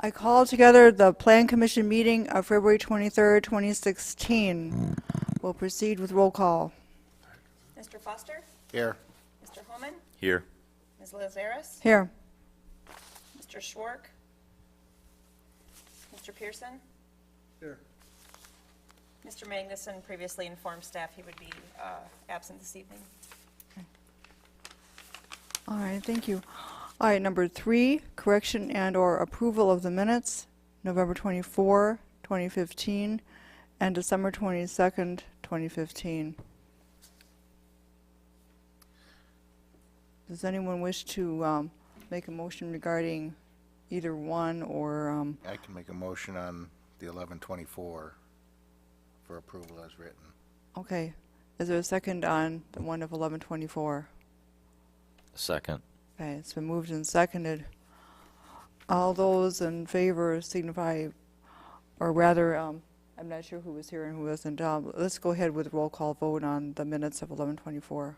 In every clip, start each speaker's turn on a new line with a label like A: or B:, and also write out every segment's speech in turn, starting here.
A: I call together the Plan Commission meeting of February 23rd, 2016. We'll proceed with roll call.
B: Mr. Foster?
C: Here.
B: Mr. Holman?
D: Here.
B: Ms. Lazaris?
A: Here.
B: Mr. Schwark? Mr. Pearson?
C: Here.
B: Mr. Magnuson previously informed staff he would be absent this evening.
A: All right, thank you. All right, number 3, correction and/or approval of the minutes, November 24, 2015, and December 22nd, 2015. Does anyone wish to make a motion regarding either one or,
C: I can make a motion on the 11/24 for approval as written.
A: okay, is there a second on the one of 11/24?
D: Second.
A: Okay, it's been moved and seconded. All those in favor signify, or rather, I'm not sure who was here and who wasn't. Let's go ahead with roll call vote on the minutes of 11/24.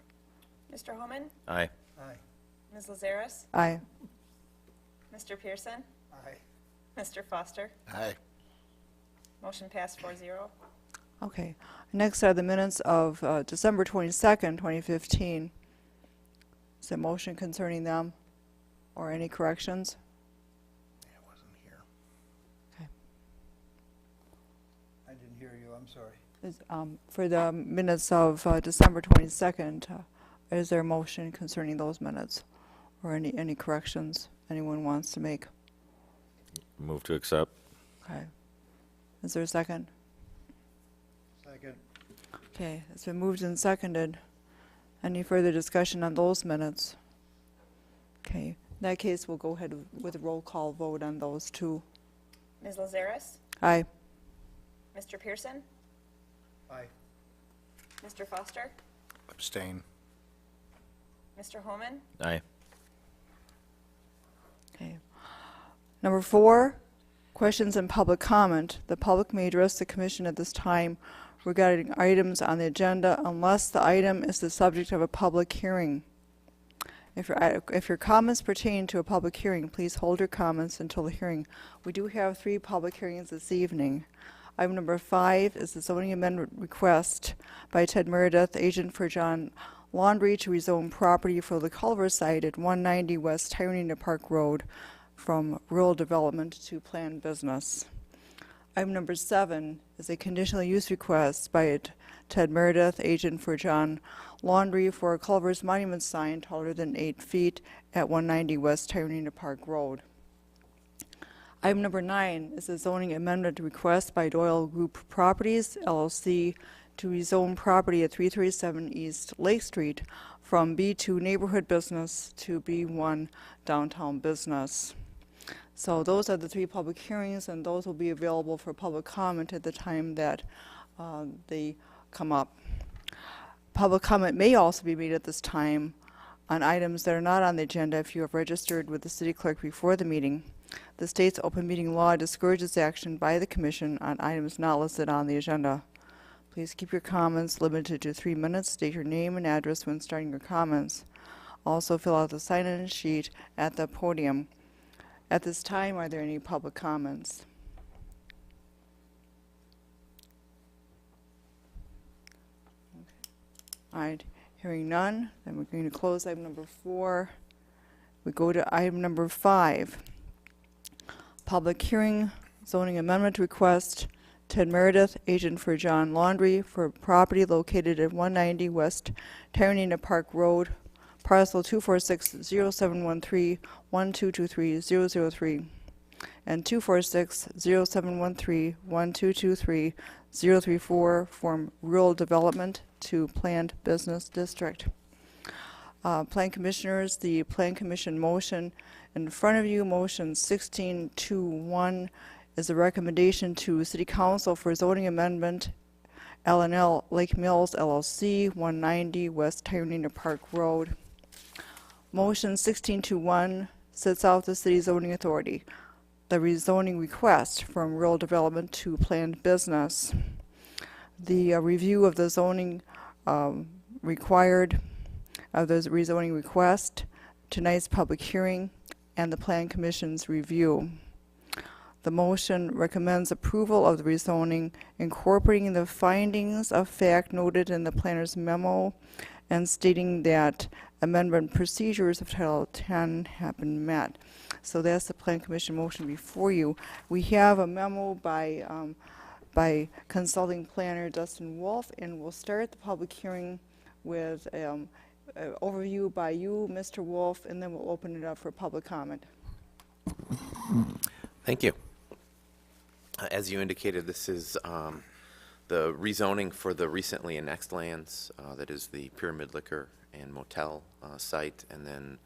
B: Mr. Holman?
D: Aye.
C: Aye.
B: Ms. Lazaris?
A: Aye.
B: Mr. Pearson?
C: Aye.
B: Mr. Foster?
C: Aye.
B: Motion passed 4-0.
A: Okay. Next are the minutes of December 22nd, 2015. Is there a motion concerning them or any corrections?
C: I wasn't here.
E: I didn't hear you, I'm sorry.
A: For the minutes of December 22nd, is there a motion concerning those minutes or any corrections anyone wants to make?
D: Move to accept.
A: Okay. Is there a second?
E: Second.
A: Okay, it's been moved and seconded. Any further discussion on those minutes? Okay, in that case, we'll go ahead with a roll call vote on those two.
B: Ms. Lazaris?
A: Aye.
B: Mr. Pearson?
E: Aye.
B: Mr. Foster?
C: Abstain.
B: Mr. Holman?
D: Aye.
A: Okay. Number 4, questions and public comment. The public may address the commission at this time regarding items on the agenda unless the item is the subject of a public hearing. If your comments pertain to a public hearing, please hold your comments until the hearing. We do have 3 public hearings this evening. Item number 5 is the zoning amendment request by Ted Meredith, agent for John Laundrie, to rezone property for the Culver site at 190 West Tyrone Park Road from rural development to planned business. Item number 7 is a conditional use request by Ted Meredith, agent for John Laundrie, for a Culver's monument sign taller than 8 feet at 190 West Tyrone Park Road. Item number 9 is a zoning amendment request by Doyle Group Properties, LLC, to rezone property at 337 East Lake Street from B2 neighborhood business to B1 downtown business. So those are the 3 public hearings, and those will be available for public comment at the time that they come up. Public comment may also be made at this time on items that are not on the agenda if you have registered with the city clerk before the meeting. The state's open meeting law discourages action by the commission on items not listed on the agenda. Please keep your comments limited to 3 minutes. State your name and address when starting your comments. Also, fill out the sign-in sheet at the podium. At this time, are there any public comments? All right, hearing none, then we're going to close item number 4. We go to item number 5. Public hearing, zoning amendment request, Ted Meredith, agent for John Laundrie, for property located at 190 West Tyrone Park Road, parcel 246-0713-1223-003 and 246-0713-1223-034 from rural development to planned business district. Plan commissioners, the Plan Commission motion in front of you, motion 1621, is a recommendation to City Council for zoning amendment L&L Lake Mills LLC, 190 West Tyrone Park Road. Motion 1621 sets out the city zoning authority, the rezoning request from rural development to planned business, the review of the zoning required of the rezoning request, tonight's public hearing, and the Plan Commission's review. The motion recommends approval of the rezoning, incorporating the findings of fact noted in the planner's memo and stating that amendment procedures of Title 10 have been met. So that's the Plan Commission motion before you. We have a memo by consulting planner Dustin Wolf, and we'll start the public hearing with an overview by you, Mr. Wolf, and then we'll open it up for public comment.
F: Thank you. As you indicated, this is the rezoning for the recently annexed lands. That is the Pyramid Liquor and Motel site, and then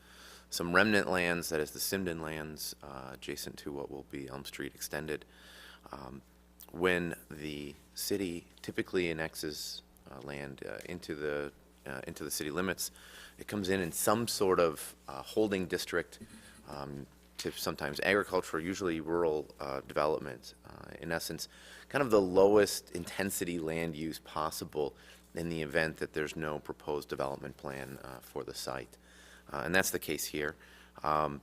F: some remnant lands, that is the Simden lands, adjacent to what will be Elm Street Extended. When the city typically annexes land into the city limits, it comes in some sort of holding district, to sometimes agriculture, usually rural development. In essence, kind of the lowest intensity land use possible in the event that there's no proposed development plan for the site. And that's the case here. The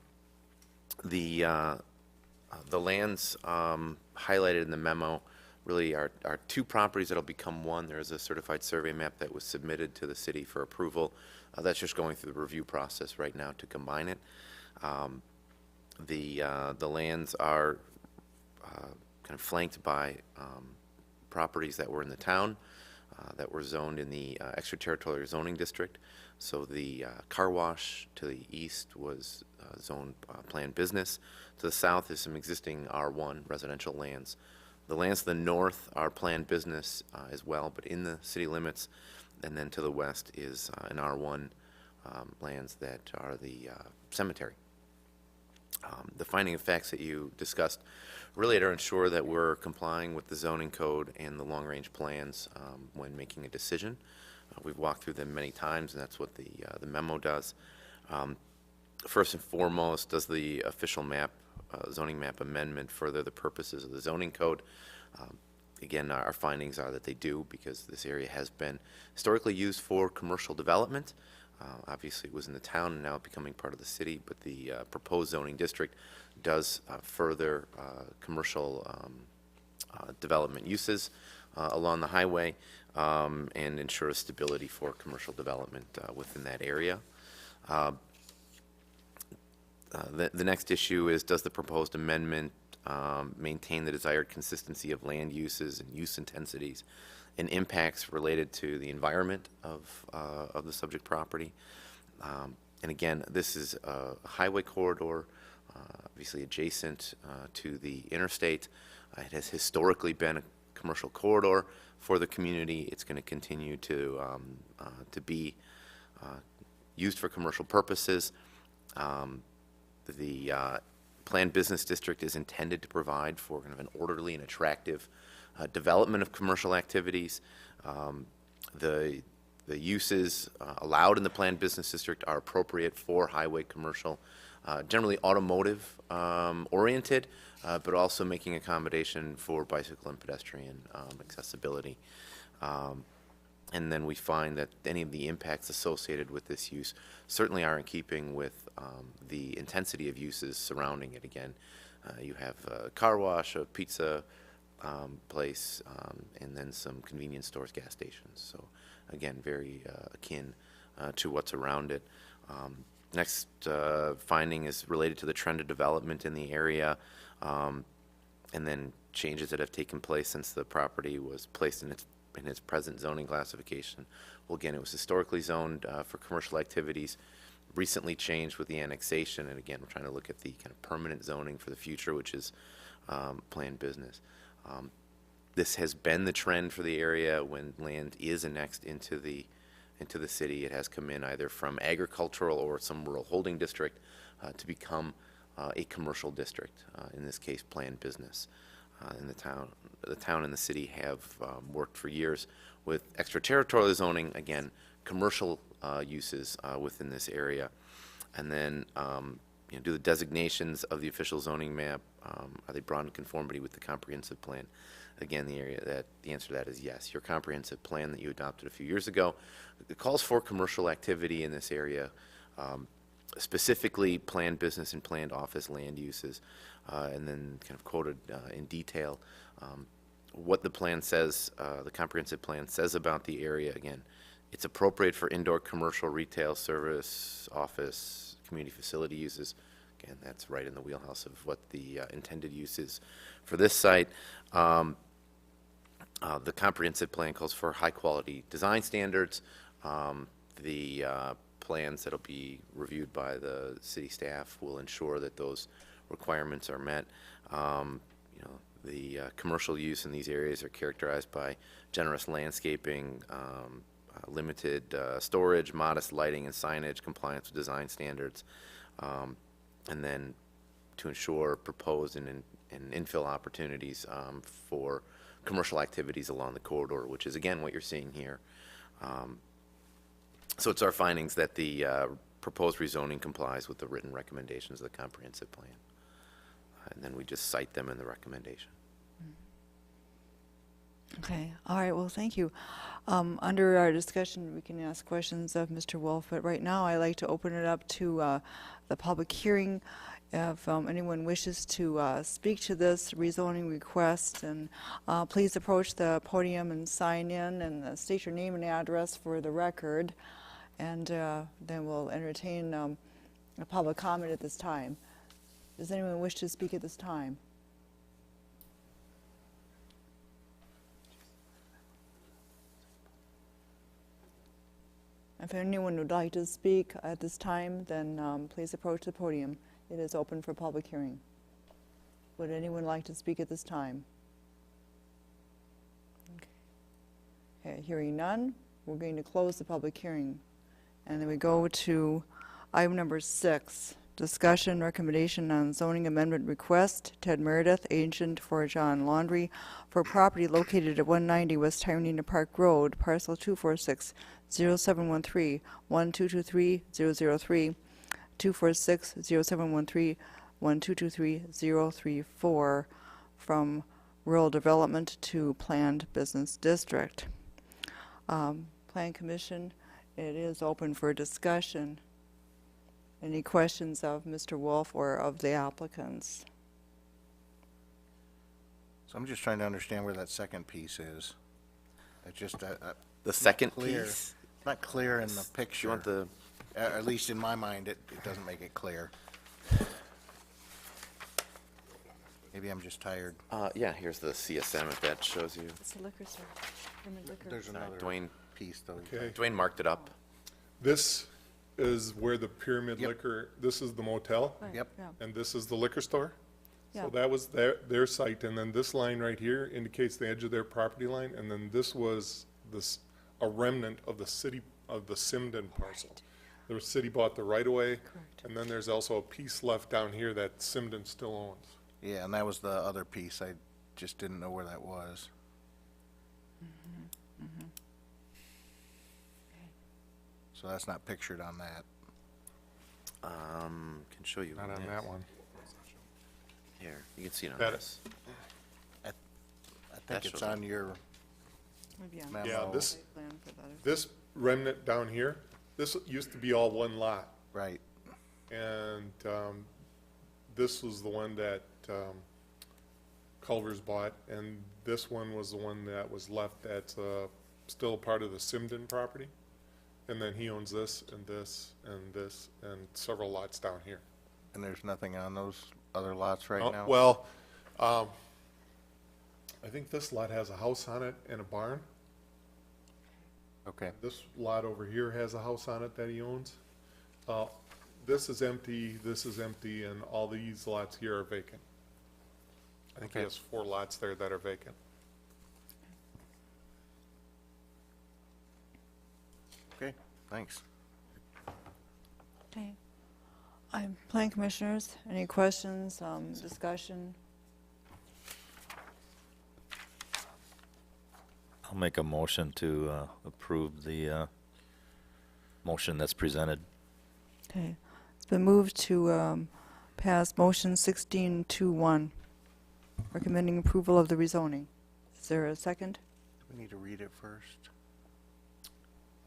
F: lands highlighted in the memo really are two properties that'll become one. There's a certified survey map that was submitted to the city for approval. That's just going through the review process right now to combine it. The lands are kind of flanked by properties that were in the town that were zoned in the extraterritorial zoning district. So the car wash to the east was zoned planned business. To the south is some existing R1 residential lands. The lands to the north are planned business as well, but in the city limits. And then to the west is an R1 lands that are the cemetery. The finding of facts that you discussed really to ensure that we're complying with the zoning code and the long-range plans when making a decision. We've walked through them many times, and that's what the memo does. First and foremost, does the official map, zoning map amendment further the purposes of the zoning code? Again, our findings are that they do, because this area has been historically used for commercial development. Obviously, it was in the town and now becoming part of the city, but the proposed zoning district does further commercial development uses along the highway and ensures stability for commercial development within that area. The next issue is, does the proposed amendment maintain the desired consistency of land uses and use intensities and impacts related to the environment of the subject property? And again, this is a highway corridor, obviously adjacent to the interstate. It has historically been a commercial corridor for the community. It's going to continue to be used for commercial purposes. The planned business district is intended to provide for kind of an orderly and attractive development of commercial activities. The uses allowed in the planned business district are appropriate for highway commercial, generally automotive oriented, but also making accommodation for bicycle and pedestrian accessibility. And then we find that any of the impacts associated with this use certainly are in keeping with the intensity of uses surrounding it. Again, you have a car wash, a pizza place, and then some convenience stores, gas stations. So again, very akin to what's around it. Next finding is related to the trend of development in the area, and then changes that have taken place since the property was placed in its present zoning classification. Well, again, it was historically zoned for commercial activities, recently changed with the annexation, and again, we're trying to look at the kind of permanent zoning for the future, which is planned business. This has been the trend for the area when land is annexed into the city. It has come in either from agricultural or some rural holding district to become a commercial district, in this case planned business. In the town and the city have worked for years with extraterritorial zoning, again, commercial uses within this area. And then do the designations of the official zoning map, are they brought in conformity with the comprehensive plan? Again, the answer to that is yes. Your comprehensive plan that you adopted a few years ago, it calls for commercial activity in this area. specifically planned business and planned office land uses, and then kind of quoted in detail what the plan says, the comprehensive plan says about the area. Again, it's appropriate for indoor commercial, retail, service, office, community facility uses. Again, that's right in the wheelhouse of what the intended use is for this site. The comprehensive plan calls for high-quality design standards. The plans that'll be reviewed by the city staff will ensure that those requirements are met. The commercial use in these areas are characterized by generous landscaping, limited storage, modest lighting and signage, compliance with design standards, and then to ensure proposed and infill opportunities for commercial activities along the corridor, which is again what you're seeing here. So it's our findings that the proposed rezoning complies with the written recommendations of the comprehensive plan. And then we just cite them in the recommendation.
A: Okay, all right, well, thank you. Under our discussion, we can ask questions of Mr. Wolf, but right now I'd like to open it up to the public hearing. If anyone wishes to speak to this rezoning request, and please approach the podium and sign in and state your name and address for the record, and then we'll entertain a public comment at this time. Does anyone wish to speak at this time? If anyone would like to speak at this time, then please approach the podium. It is open for public hearing. Would anyone like to speak at this time? Okay, hearing none, we're going to close the public hearing. And then we go to item number 6, discussion recommendation on zoning amendment request. Ted Meredith, agent for John Laundry, for property located at 190 West Tyrannina Park Road, parcel 246-0713-1223-003, 246-0713-1223-034, from rural development to planned business district. Plan Commission, it is open for discussion. Any questions of Mr. Wolf or of the applicants?
C: So I'm just trying to understand where that second piece is. It's just
F: The second
C: clear.
F: piece,
C: Not clear in the
F: do you
C: picture.
F: want the,
C: At least in my mind, it doesn't make it clear. Maybe I'm just tired.
F: yeah, here's the CSM if that shows you.
A: It's the liquor store.
C: There's
F: Sorry,
C: another
F: Dwayne,
C: piece, though.
G: Okay,
F: Dwayne marked it up.
G: this is where the Pyramid
C: Yep.
G: Liquor, this is the motel,
C: Yep.
A: Yeah.
G: and this is the liquor store.
A: Yeah.
G: So that was their site, and then this line right here indicates the edge of their property line, and then this was a remnant of the city, of the Simden parcel. The city bought the right-of-way,
A: Correct.
G: and then there's also a piece left down here that Simden still owns.
C: Yeah, and that was the other piece. I just didn't know where that was. So that's not pictured on that.
F: Can show you.
G: Not on
F: this.
G: that one.
F: Here, you can see it on
G: That-
F: this.
C: I
F: That
C: think it's
F: shows up.
C: on your
A: Maybe on
C: memo.
G: Yeah, this,
A: site plan for the other.
G: this remnant down here, this used to be all one lot.
C: Right.
G: And this was the one that Culver's bought, and this one was the one that was left that's still part of the Simden property. And then he owns this, and this, and this, and several lots down here.
C: And there's nothing on those other lots right
G: Oh,
C: now?
G: well, I think this lot has a house on it and a barn.
C: Okay.
G: This lot over here has a house on it that he owns. This is empty, and all these lots here are vacant. I think he
C: Okay.
G: has 4 lots there that are vacant.
C: Okay, thanks.
A: Okay. Plan Commissioners, any questions, discussion?
D: I'll make a motion to approve the motion that's presented.
A: Okay. It's been moved to pass motion 1621, recommending approval of the rezoning. Is there a second?
C: Do we need to read it first?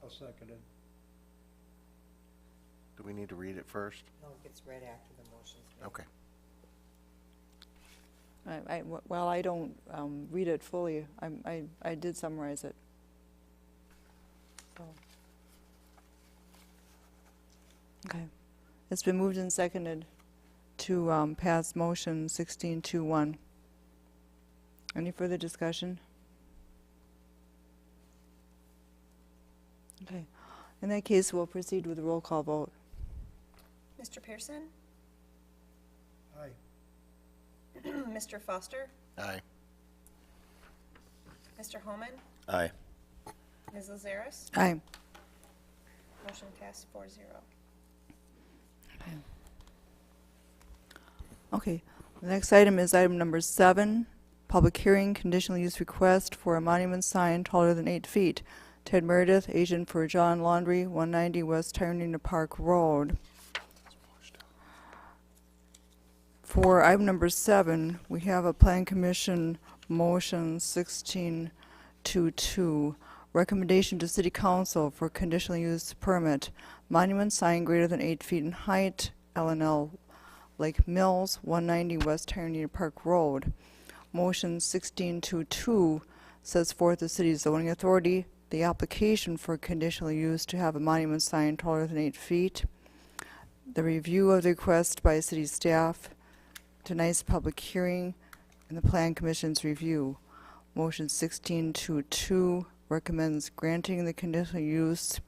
E: I'll second it.
C: Do we need to read it first?
H: No, it gets read after the motion's made.
C: Okay.
A: Well, I don't read it fully. I did summarize it. So. Okay. It's been moved and seconded to pass motion 1621. Any further discussion? Okay. In that case, we'll proceed with a roll call vote.
B: Mr. Pearson?
E: Aye.
B: Mr. Foster?
C: Aye.
B: Mr. Holman?
D: Aye.
B: Ms. Lazaris?
A: Aye.
B: Motion passed 4-0.
A: Okay. The next item is item number 7, public hearing, conditional use request for a monument sign taller than 8 feet. Ted Meredith, agent for John Laundry, 190 West Tyrone Park Road. For item number 7, we have a Plan Commission motion 1622, recommendation to City Council for conditional use permit, monument sign greater than 8 feet in height, L&L Lake Mills, 190 West Tyrone Park Road. Motion 1622 sets forth the city's zoning authority, the application for conditional use to have a monument sign taller than 8 feet, the review of the request by city staff, tonight's public hearing, and the Plan Commission's review. Motion 1622 recommends granting the conditional use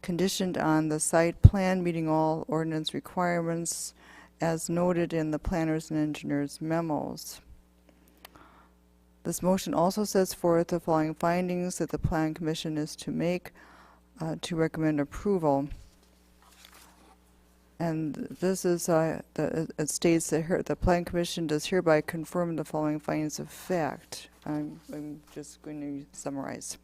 A: conditioned on the site plan meeting all ordinance requirements as noted in the planners and engineers memos. This motion also sets forth the following findings that the Plan Commission is to make to recommend approval. And this is, it states that the Plan Commission does hereby confirm the following findings of fact. I'm just going to summarize.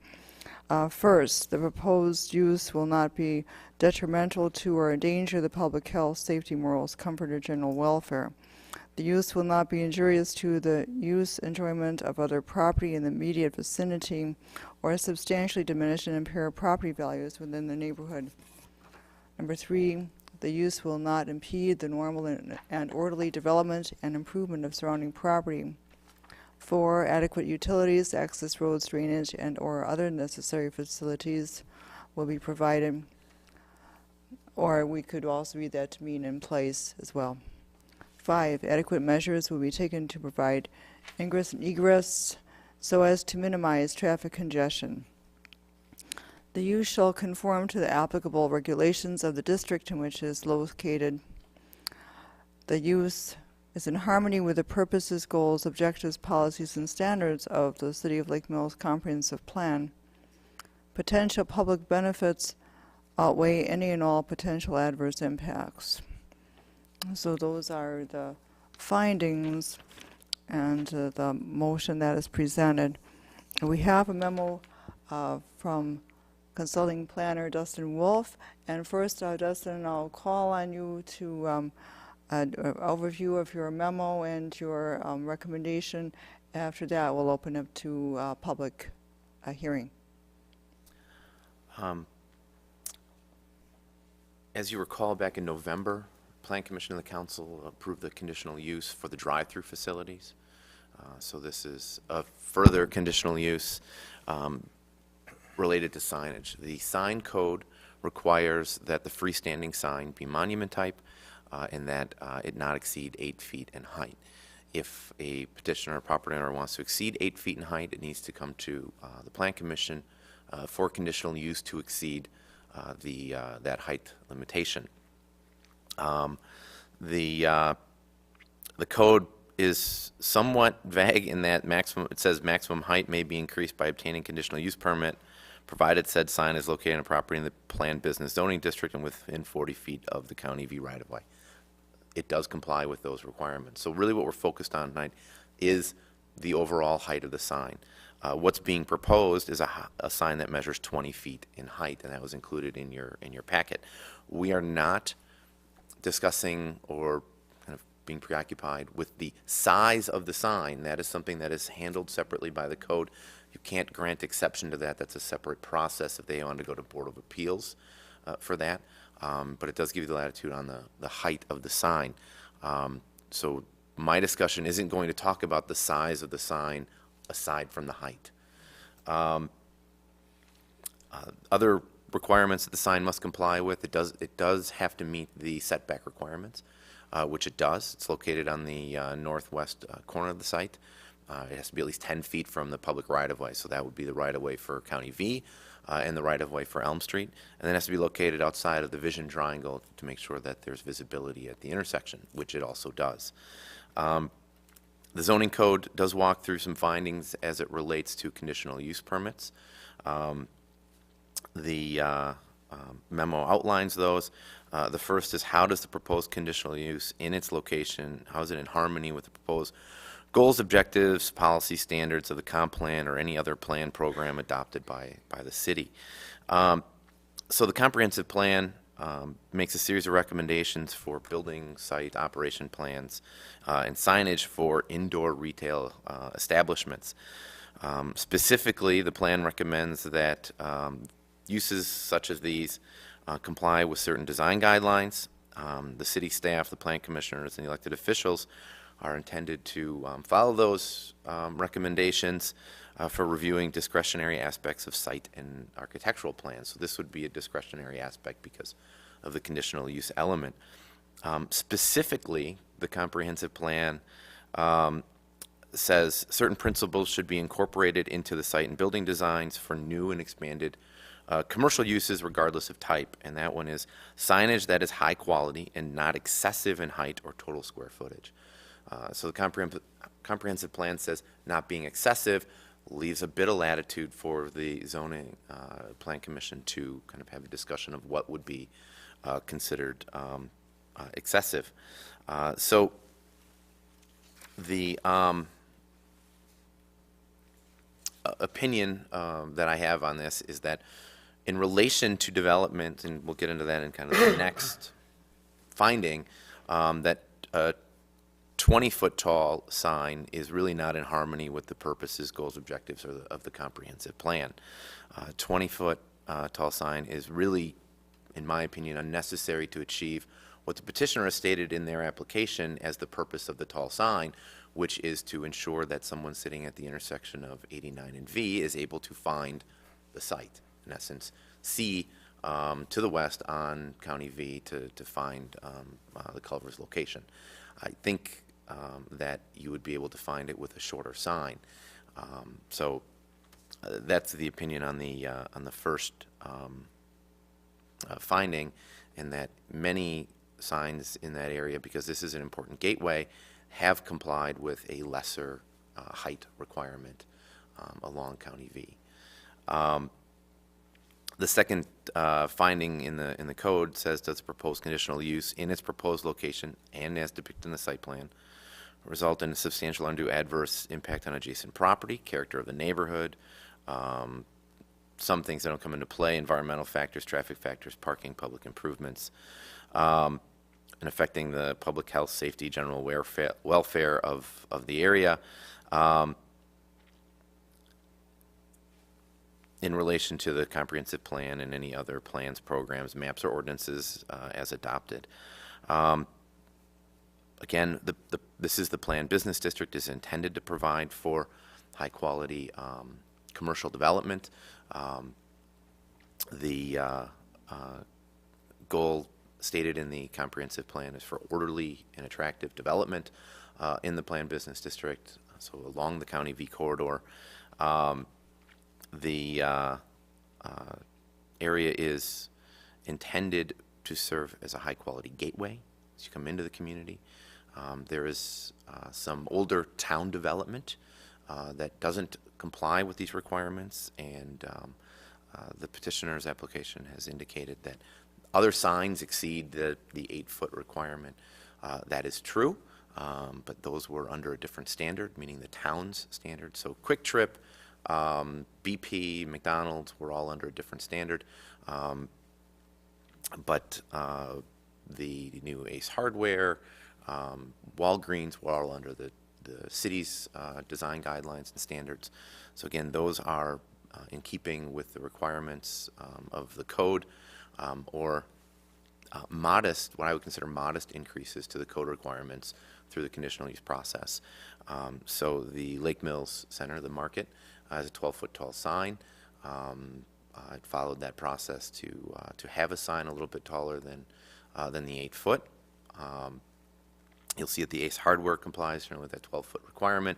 A: First, the proposed use will not be detrimental to or endanger the public health, safety, morals, comfort, or general welfare. The use will not be injurious to the use, enjoyment of other property in the immediate vicinity, or substantially diminish and impair property values within the neighborhood. Number 3, the use will not impede the normal and orderly development and improvement of surrounding property. 4, adequate utilities, access roads, drainage, and/or other necessary facilities will be provided. Or we could also read that to mean in place as well. 5, adequate measures will be taken to provide ingress and egress so as to minimize traffic congestion. The use shall conform to the applicable regulations of the district in which it is located. The use is in harmony with the purposes, goals, objectives, policies, and standards of the City of Lake Mills Comprehensive Plan. Potential public benefits outweigh any and all potential adverse impacts. So those are the findings and the motion that is presented. And we have a memo from consulting planner Dustin Wolf. And first, Dustin, I'll call on you to an overview of your memo and your recommendation. After that, we'll open up to public hearing.
F: As you recall, back in November, Plan Commission and the Council approved the conditional use for the drive-through facilities. So this is a further conditional use related to signage. The sign code requires that the freestanding sign be monument type and that it not exceed 8 feet in height. If a petitioner or property owner wants to exceed 8 feet in height, it needs to come to the Plan Commission for conditional use to exceed that height limitation. The code is somewhat vague in that it says maximum height may be increased by obtaining conditional use permit, provided said sign is located on a property in the planned business zoning district and within 40 feet of the county V right-of-way. It does comply with those requirements. So really what we're focused on tonight is the overall height of the sign. What's being proposed is a sign that measures 20 feet in height, and that was included in your packet. We are not discussing or kind of being preoccupied with the size of the sign. That is something that is handled separately by the code. You can't grant exception to that. That's a separate process if they want to go to Board of Appeals. for that, but it does give you the latitude on the height of the sign. So my discussion isn't going to talk about the size of the sign aside from the height. Other requirements that the sign must comply with, it does have to meet the setback requirements, which it does. It's located on the northwest corner of the site. It has to be at least 10 feet from the public right-of-way, so that would be the right-of-way for County V and the right-of-way for Elm Street. And then it has to be located outside of the vision triangle to make sure that there's visibility at the intersection, which it also does. The zoning code does walk through some findings as it relates to conditional use permits. The memo outlines those. The first is, how does the proposed conditional use in its location, how is it in harmony with the proposed goals, objectives, policy standards of the comp plan or any other plan program adopted by the city? So the comprehensive plan makes a series of recommendations for building site operation plans and signage for indoor retail establishments. Specifically, the plan recommends that uses such as these comply with certain design guidelines. The city staff, the plan commissioners, and the elected officials are intended to follow those recommendations for reviewing discretionary aspects of site and architectural plans. So this would be a discretionary aspect because of the conditional use element. Specifically, the comprehensive plan says certain principles should be incorporated into the site and building designs for new and expanded commercial uses regardless of type, and that one is signage that is high quality and not excessive in height or total square footage. So the comprehensive plan says not being excessive leaves a bit of latitude for the zoning plan commission to kind of have a discussion of what would be considered excessive. So the opinion that I have on this is that in relation to development, and we'll get into that in kind of the next finding, that a 20-foot tall sign is really not in harmony with the purposes, goals, objectives of the comprehensive plan. 20-foot tall sign is really, in my opinion, unnecessary to achieve what the petitioner has stated in their application as the purpose of the tall sign, which is to ensure that someone sitting at the intersection of 89 and V is able to find the site. In essence, see to the west on County V to find the Culver's location. I think that you would be able to find it with a shorter sign. So that's the opinion on the first finding, and that many signs in that area, because this is an important gateway, have complied with a lesser height requirement along County V. The second finding in the code says, does the proposed conditional use in its proposed location and as depicted in the site plan result in a substantial undue adverse impact on adjacent property, character of the neighborhood, some things that don't come into play, environmental factors, traffic factors, parking, public improvements, and affecting the public health, safety, general welfare of the area. In relation to the comprehensive plan and any other plans, programs, maps, or ordinances as adopted. Again, this is the planned business district is intended to provide for high-quality commercial development. The goal stated in the comprehensive plan is for orderly and attractive development in the planned business district, so along the County V corridor. The area is intended to serve as a high-quality gateway as you come into the community. There is some older town development that doesn't comply with these requirements, and the petitioner's application has indicated that other signs exceed the 8-foot requirement. That is true, but those were under a different standard, meaning the town's standard. So Quick Trip, BP, McDonald's were all under a different standard, but the new Ace Hardware, Walgreens were all under the city's design guidelines and standards. So again, those are in keeping with the requirements of the code. or modest, what I would consider modest increases to the code requirements through the conditional use process. So the Lake Mills Center, the market, has a 12-foot tall sign. I followed that process to have a sign a little bit taller than the 8-foot. You'll see that the Ace Hardware complies generally with that 12-foot requirement.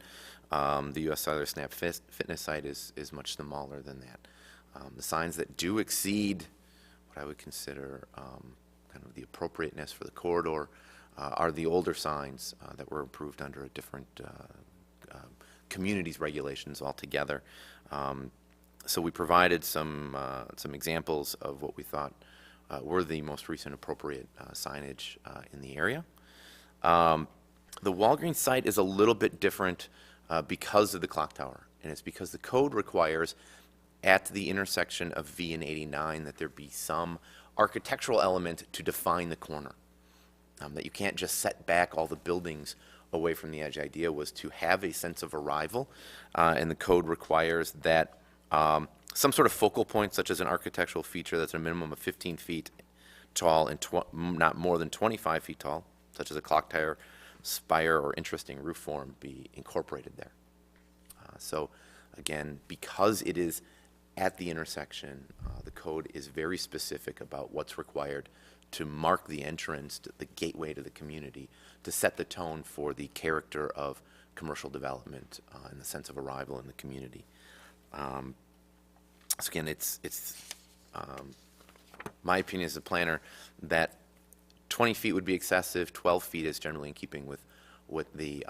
F: The U.S. Cellular Snap Fitness site is much smaller than that. The signs that do exceed what I would consider kind of the appropriateness for the corridor are the older signs that were approved under a different communities regulations altogether. So we provided some examples of what we thought were the most recent appropriate signage in the area. The Walgreens site is a little bit different because of the clock tower, and it's because the code requires at the intersection of V and 89 that there be some architectural element to define the corner, that you can't just set back all the buildings away from the edge. The idea was to have a sense of arrival, and the code requires that some sort of focal point, such as an architectural feature that's a minimum of 15 feet tall and not more than 25 feet tall, such as a clock tower, spire, or interesting roof form, be incorporated there. So again, because it is at the intersection, the code is very specific about what's required to mark the entrance, the gateway to the community, to set the tone for the character of commercial development and the sense of arrival in the community. So again, it's my opinion as a planner that 20 feet would be excessive. 12 feet is generally in keeping with what the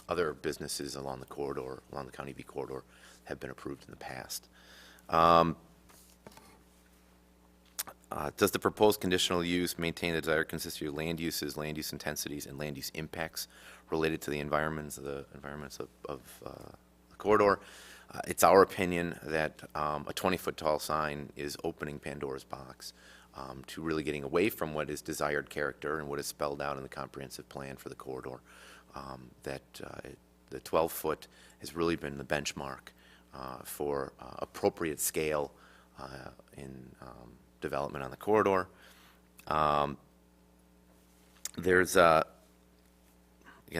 F: other businesses along the corridor, along the County V corridor, have been approved in the past. Does the proposed conditional use maintain the desired consistency of land uses, land use intensities, and land use impacts related to the environments of the corridor? It's our opinion that a 20-foot tall sign is opening Pandora's box to really getting away from what is desired character and what is spelled out in the comprehensive plan for the corridor. The 12-foot has really been the benchmark for appropriate scale in development on the corridor. Again,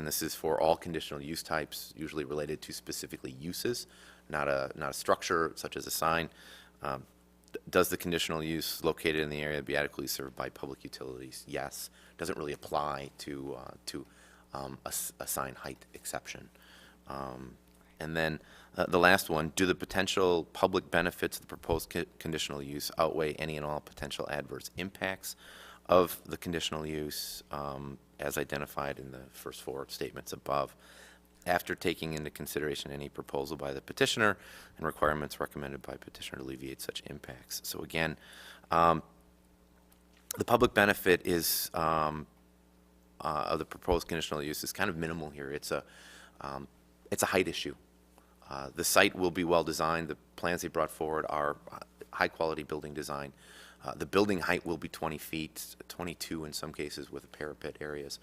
F: this is for all conditional use types, usually related to specifically uses, not a structure such as a sign. Does the conditional use located in the area be adequately served by public utilities? Yes. Doesn't really apply to a sign height exception. And then the last one, do the potential public benefits of the proposed conditional use outweigh any and all potential adverse impacts of the conditional use as identified in the first 4 statements above, after taking into consideration any proposal by the petitioner and requirements recommended by petitioner to alleviate such impacts? So again, the public benefit is of the proposed conditional use is kind of minimal here. It's a height issue. The site will be well designed. The plans they brought forward are high quality building design. The building height will be 20 feet, 22 in some cases with parapet areas.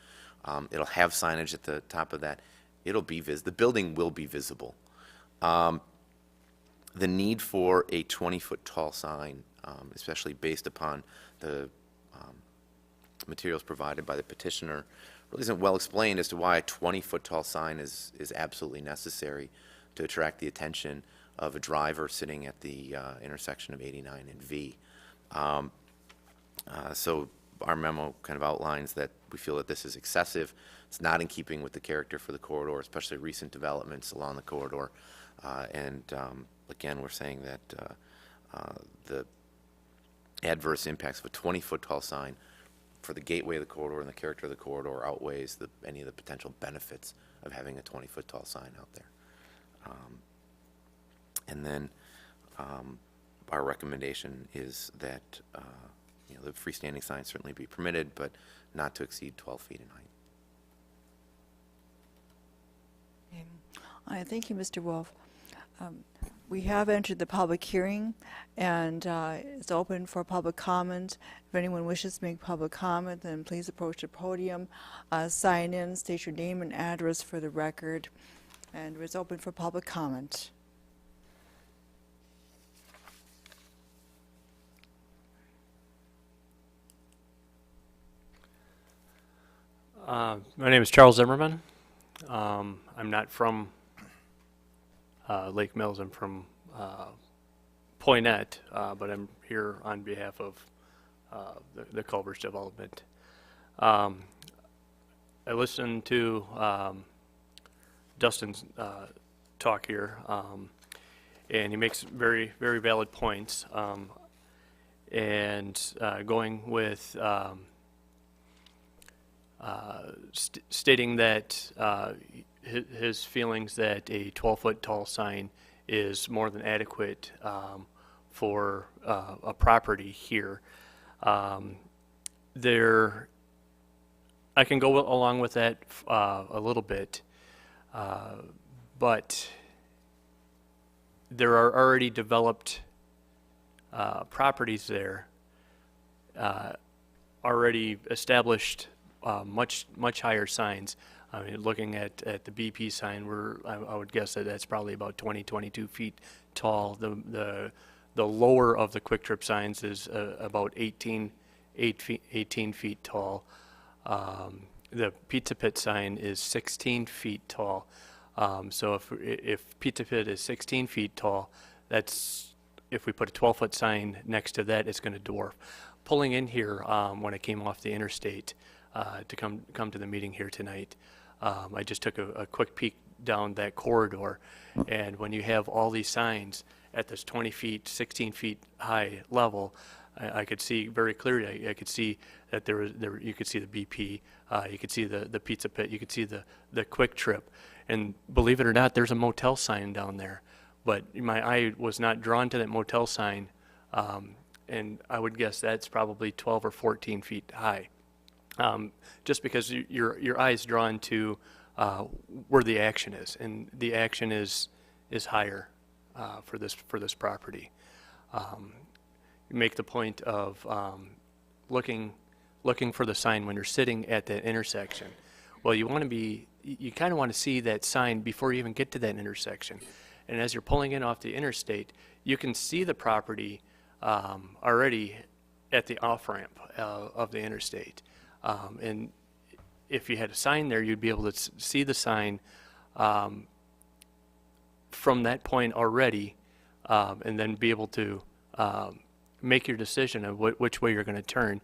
F: It'll have signage at the top of that. The building will be visible. The need for a 20-foot tall sign, especially based upon the materials provided by the petitioner, really isn't well explained as to why a 20-foot tall sign is absolutely necessary to attract the attention of a driver sitting at the intersection of 89 and V. So our memo kind of outlines that we feel that this is excessive. It's not in keeping with the character for the corridor, especially recent developments along the corridor. Again, we're saying that the adverse impacts of a 20-foot tall sign for the gateway of the corridor and the character of the corridor outweighs any of the potential benefits of having a 20-foot tall sign out there. And then our recommendation is that the freestanding signs certainly be permitted, but not to exceed 12 feet in height.
A: Thank you, Mr. Wolf. We have entered the public hearing, and it's open for public comment. If anyone wishes to make public comment, then please approach the podium, sign in, state your name and address for the record, and it's open for public comment.
I: My name is Charles Zimmerman. I'm not from Lake Mills. I'm from Poynette, but I'm here on behalf of the Culvers development. I listened to Dustin's talk here, and he makes very, very valid points. Going with stating that his feelings that a 12-foot tall sign is more than adequate for a property here. I can go along with that a little bit, but there are already developed properties there, already established much higher signs. I mean, looking at the BP sign, I would guess that that's probably about 22 feet tall. The lower of the Quick Trip signs is about 18 feet tall. The Pizza Pit sign is 16 feet tall. So if Pizza Pit is 16 feet tall, if we put a 12-foot sign next to that, it's going to dwarf. Pulling in here when I came off the interstate to come to the meeting here tonight, I just took a quick peek down that corridor, and when you have all these signs at this 20 feet, 16 feet high level, I could see very clearly. I could see that you could see the BP, you could see the Pizza Pit, you could see the Quick Trip, and believe it or not, there's a motel sign down there. But my eye was not drawn to that motel sign, and I would guess that's probably 12 or 14 feet high. Just because your eye is drawn to where the action is, and the action is higher for this property. You make the point of looking for the sign when you're sitting at that intersection. Well, you kind of want to see that sign before you even get to that intersection. And as you're pulling in off the interstate, you can see the property already at the off-ramp of the interstate. And if you had a sign there, you'd be able to see the sign from that point already, and then be able to make your decision of which way you're going to turn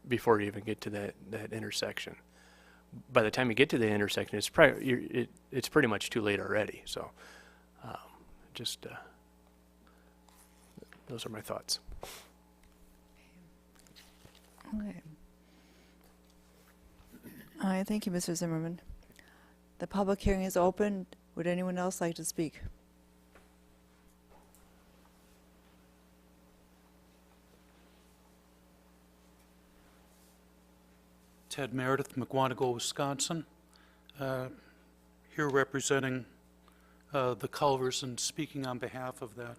I: before you even get to that intersection. By the time you get to the intersection, it's pretty much too late already. So, those are my thoughts.
A: Okay. All right, thank you, Mr. Zimmerman. The public hearing is open. Would anyone else like to speak?
E: Ted Meredith, McWanago, Wisconsin. Here representing the Culvers and speaking on behalf of that.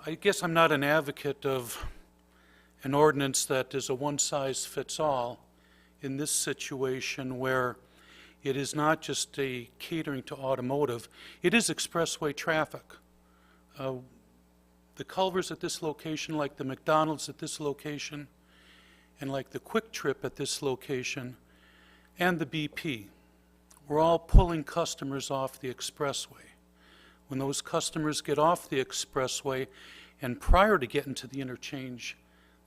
E: I guess I'm not an advocate of an ordinance that is a one-size-fits-all in this situation where it is not just a catering to automotive, it is expressway traffic. The Culvers at this location, like the McDonald's at this location, and like the Quick Trip at this location, and the BP, we're all pulling customers off the expressway. When those customers get off the expressway, and prior to getting to the interchange,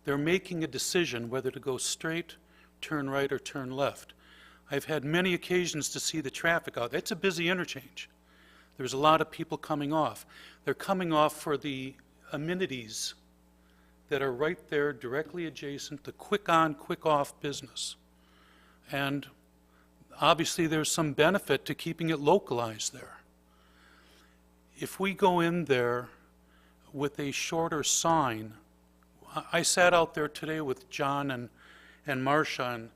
E: they're making a decision whether to go straight, turn right, or turn left. I've had many occasions to see the traffic out. It's a busy interchange. There's a lot of people coming off. They're coming off for the amenities that are right there directly adjacent to quick on, quick off business. And obviously there's some benefit to keeping it localized there. If we go in there with a shorter sign, I sat out there today with John and Marcia, and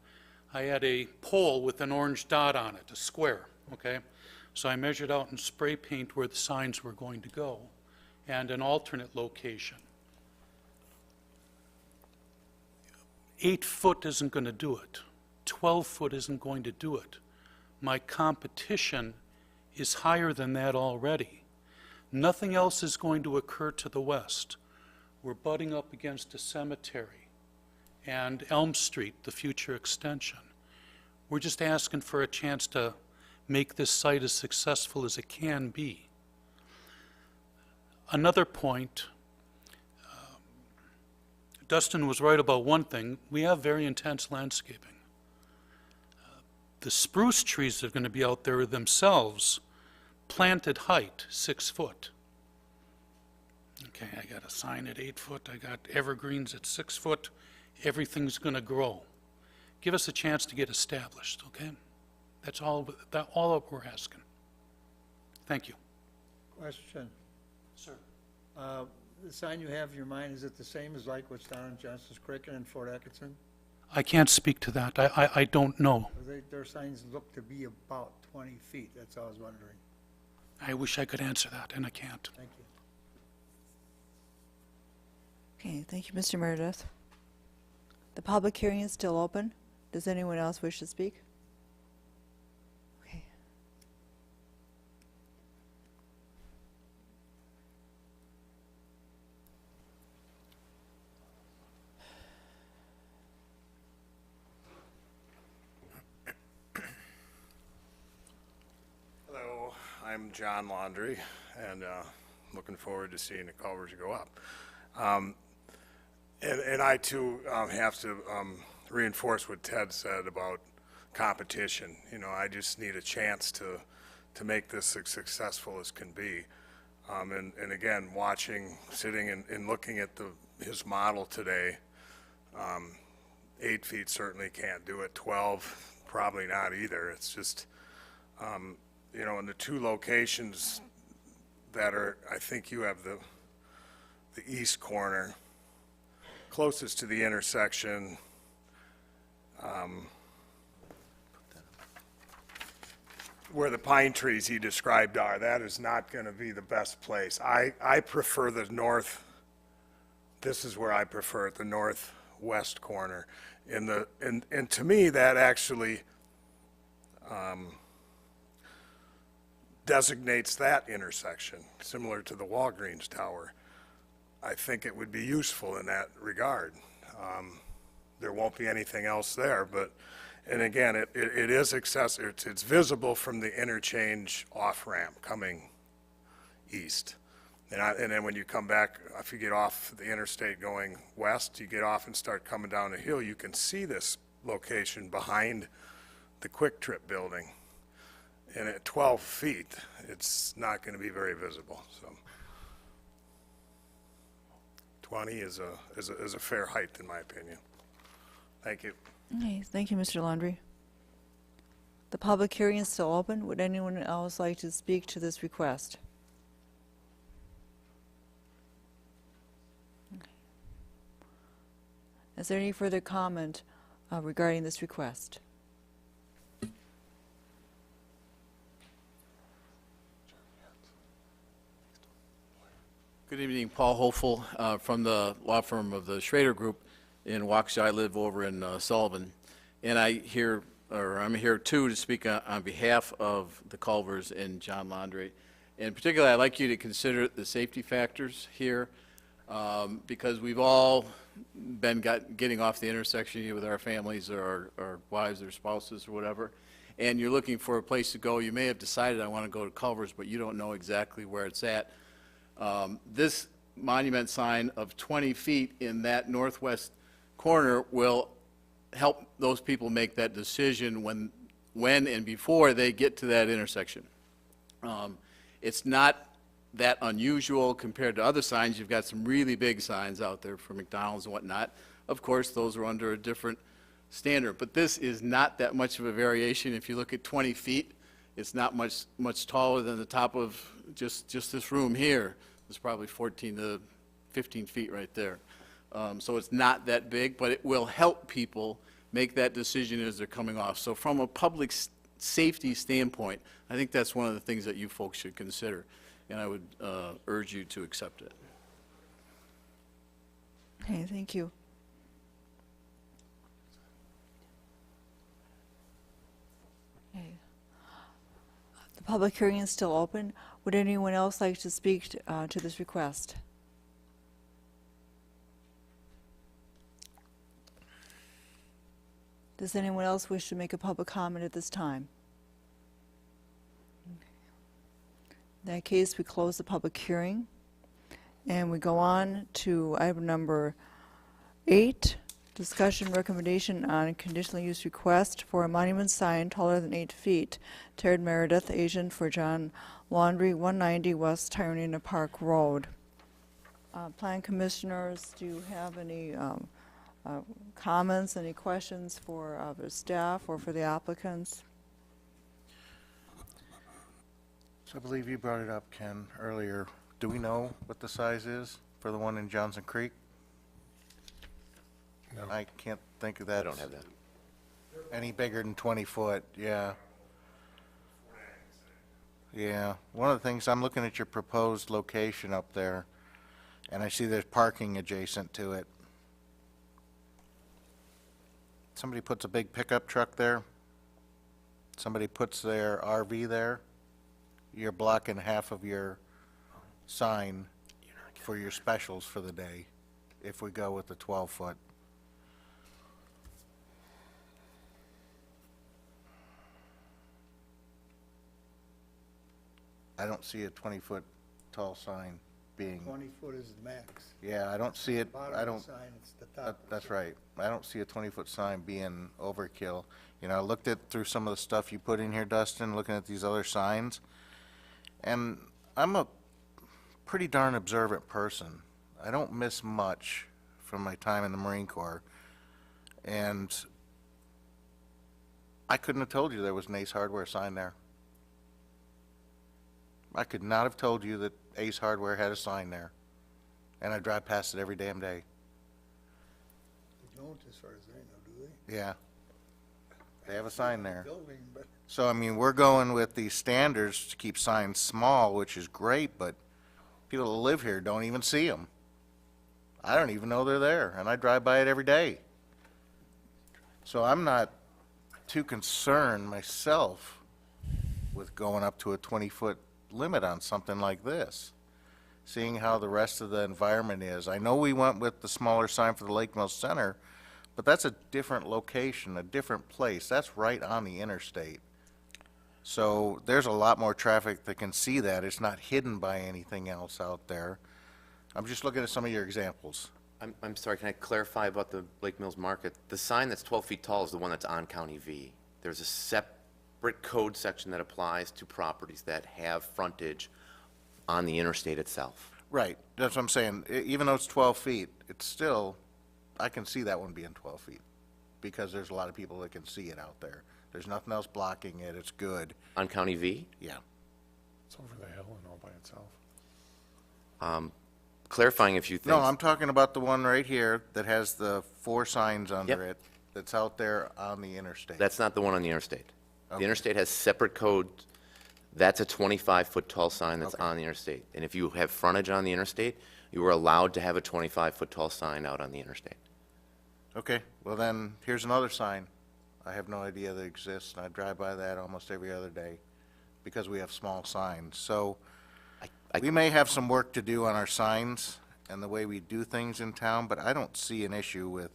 E: I had a pole with an orange dot on it, a square, okay? So I measured out in spray paint where the signs were going to go and an alternate location. 8 foot isn't going to do it. 12 foot isn't going to do it. My competition is higher than that already. Nothing else is going to occur to the west. We're butting up against a cemetery, and Elm Street, the future extension. We're just asking for a chance to make this site as successful as it can be. Another point, Dustin was right about one thing. We have very intense landscaping. The spruce trees that are going to be out there themselves, planted height, 6 foot. Okay, I got a sign at 8 foot, I got evergreens at 6 foot, everything's going to grow. Give us a chance to get established, okay? That's all that we're asking. Thank you.
J: Question.
E: Sir.
J: The sign you have in your mind, is it the same as like what's down in Johnson's Creek and in Fort Atkinson?
E: I can't speak to that. I don't know.
J: Their signs look to be about 20 feet, that's all I was wondering.
E: I wish I could answer that, and I can't.
J: Thank you.
A: Okay, thank you, Mr. Meredith. The public hearing is still open. Does anyone else wish to speak? Okay.
K: Hello, I'm John Laundry, and looking forward to seeing the culverts go up. And I too have to reinforce what Ted said about competition. You know, I just need a chance to make this as successful as can be. And again, sitting and looking at his model today, 8 feet certainly can't do it. 12, probably not either. It's just, you know, in the two locations that are, I think you have the east corner, closest to the intersection, where the pine trees he described are, that is not going to be the best place. I prefer the north, this is where I prefer it, the northwest corner. And to me, that actually designates that intersection, similar to the Walgreens Tower. I think it would be useful in that regard. There won't be anything else there, but, and again, it is accessible, it's visible from the interchange off-ramp coming east. And then when you come back, if you get off the interstate going west, you get off and start coming down the hill, you can see this location behind the Quick Trip building. And at 12 feet, it's not going to be very visible, so. 20 is a fair height, in my opinion. Thank you.
A: Okay, thank you, Mr. Laundry. The public hearing is still open. Would anyone else like to speak to this request? Okay. Is there any further comment regarding this request?
L: Good evening, Paul Hopeful from the law firm of the Schrader Group in Waukesha. I live over in Sullivan, and I'm here too to speak on behalf of the Culvers and John Laundry. And particularly, I'd like you to consider the safety factors here, because we've all been getting off the intersection here with our families or our wives or spouses or whatever, and you're looking for a place to go. You may have decided I want to go to Culvers, but you don't know exactly where it's at. This monument sign of 20 feet in that northwest corner will help those people make that decision when and before they get to that intersection. It's not that unusual compared to other signs. You've got some really big signs out there for McDonald's and whatnot. Of course, those are under a different standard, but this is not that much of a variation. If you look at 20 feet, it's not much taller than the top of just this room here. It's probably 14 to 15 feet right there. So it's not that big, but it will help people make that decision as they're coming off. So from a public safety standpoint, I think that's one of the things that you folks should consider, and I would urge you to accept it.
A: Okay, thank you. Okay. The public hearing is still open. Would anyone else like to speak to this request? Does anyone else wish to make a public comment at this time? In that case, we close the public hearing, and we go on to item number 8, discussion recommendation on conditional use request for a monument sign taller than 8 feet. Terry Meredith, agent for John Laundry, 190 West Tyrena Park Road. Plan commissioners, do you have any comments, any questions for the staff or for the applicants?
C: So I believe you brought it up, Ken, earlier. Do we know what the size is for the one in Johnson Creek?
G: No.
C: I can't think of that.
F: I don't have that.
C: Any bigger than 20 foot, yeah. Yeah, one of the things, I'm looking at your proposed location up there, and I see there's parking adjacent to it. Somebody puts a big pickup truck there, somebody puts their RV there, you're blocking half of your sign for your specials for the day, if we go with the 12 foot. I don't see a 20-foot tall sign being,
J: 20 foot is the max.
C: yeah, I don't see it,
J: Bottom
C: I
J: of the
C: don't,
J: sign, it's the top.
C: that's right. I don't see a 20-foot sign being overkill. You know, I looked at through some of the stuff you put in here, Dustin, looking at these other signs, and I'm a pretty darn observant person. I don't miss much from my time in the Marine Corps, and I couldn't have told you there was an Ace Hardware sign there. I could not have told you that Ace Hardware had a sign there, and I drive past it every damn day.
J: They don't, as far as I know, do they?
C: Yeah. They have a sign there.
J: Building, but
C: So, I mean, we're going with these standards to keep signs small, which is great, but people that live here don't even see them. I don't even know they're there, and I drive by it every day. So I'm not too concerned myself with going up to a 20-foot limit on something like this, seeing how the rest of the environment is. I know we went with the smaller sign for the Lake Mill Center, but that's a different location, a different place. That's right on the interstate. So there's a lot more traffic that can see that. It's not hidden by anything else out there. I'm just looking at some of your examples.
F: I'm sorry, can I clarify about the Lake Mills Market? The sign that's 12 feet tall is the one that's on County V. There's a separate code section that applies to properties that have frontage on the interstate itself.
C: Right, that's what I'm saying. Even though it's 12 feet, it's still, I can see that one being 12 feet because there's a lot of people that can see it out there. There's nothing else blocking it. It's good.
F: On County V?
C: Yeah.
G: It's over the hill and all by itself.
F: Clarifying a few things.
C: No, I'm talking about the one right here that has the 4 signs under
F: Yep.
C: it that's out there on the interstate.
F: That's not the one on the interstate.
C: Okay.
F: The interstate has separate code. That's a 25-foot tall sign that's
C: Okay.
F: on the interstate. And if you have frontage on the interstate, you are allowed to have a 25-foot tall sign out on the interstate.
C: Okay, well then, here's another sign. I have no idea that exists, and I drive by that almost every other day because we have small signs. So we may have some work to do on our signs and the way we do things in town, but I don't see an issue with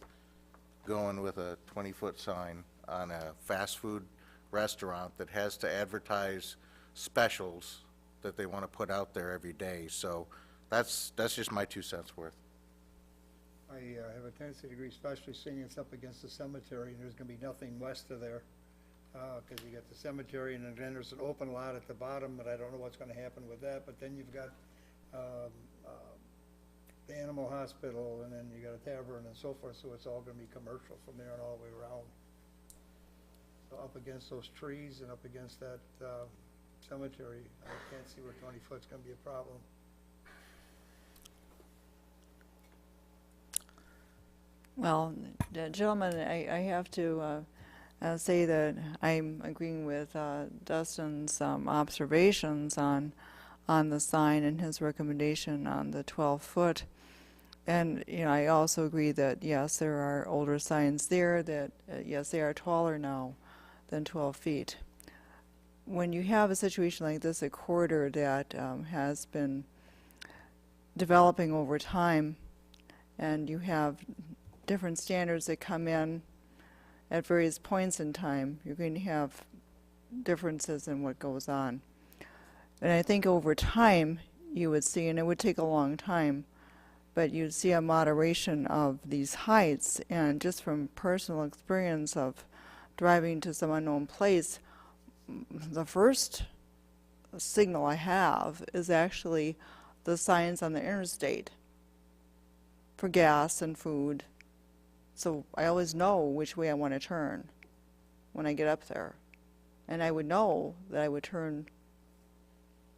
C: going with a 20-foot sign on a fast food restaurant that has to advertise specials that they want to put out there every day. So that's just my 2 cents worth.
J: I have a tendency to agree, especially seeing it's up against the cemetery, and there's gonna be nothing west of there. Because you got the cemetery, and then there's an open lot at the bottom, but I don't know what's gonna happen with that. But then you've got the animal hospital, and then you got a tavern and so forth, so it's all gonna be commercial from there and all the way around. So up against those trees and up against that cemetery, I can't see where 20 foot's gonna be a problem.
A: Well, gentlemen, I have to say that I'm agreeing with Dustin's observations on the sign and his recommendation on the 12-foot. And, you know, I also agree that, yes, there are older signs there that, yes, they are taller now than 12 feet. When you have a situation like this, a corridor that has been developing over time, and you have different standards that come in at various points in time, you're going to have differences in what goes on. And I think over time, you would see, and it would take a long time, but you'd see a moderation of these heights. And just from personal experience of driving to some unknown place, the first signal I have is actually the signs on the interstate for gas and food. So I always know which way I want to turn when I get up there. And I would know that I would turn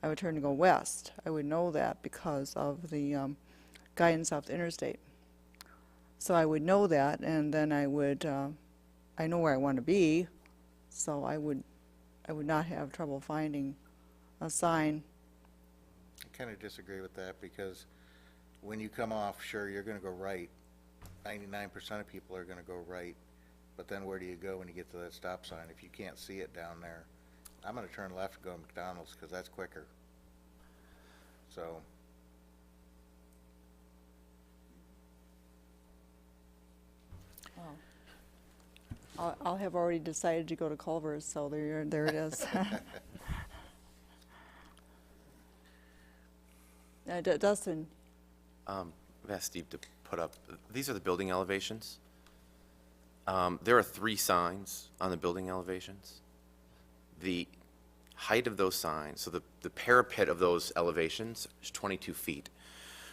A: to go west. I would know that because of the guidance off the interstate. So I would know that, and then I know where I want to be, so I would not have trouble finding a sign.
C: I kind of disagree with that, because when you come off, sure, you're going to go right. 99% of people are going to go right. But then where do you go when you get to that stop sign? If you can't see it down there, I'm going to turn left and go to McDonald's because that's quicker. So,
A: I'll have already decided to go to Culver's, so there it is. Dustin,
F: I've asked Steve to put up, these are the building elevations. There are 3 signs on the building elevations. The height of those signs, so the parapet of those elevations is 22 feet.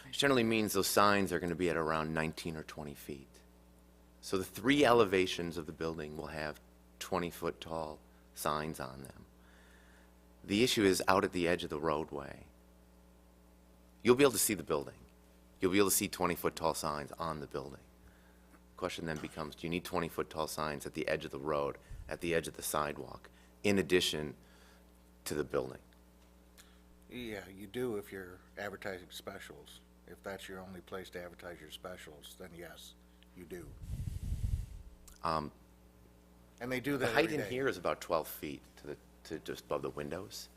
F: Which generally means those signs are going to be at around 19 or 20 feet. So the 3 elevations of the building will have 20-foot tall signs on them. The issue is out at the edge of the roadway. You'll be able to see the building. You'll be able to see 20-foot tall signs on the building. Question then becomes, do you need 20-foot tall signs at the edge of the road, at the edge of the sidewalk, in addition to the building?
C: yeah, you do if you're advertising specials. If that's your only place to advertise your specials, then yes, you do. And they do
F: The
C: that
F: height
C: every
F: in
C: day.
F: here is about 12 feet to just above the windows.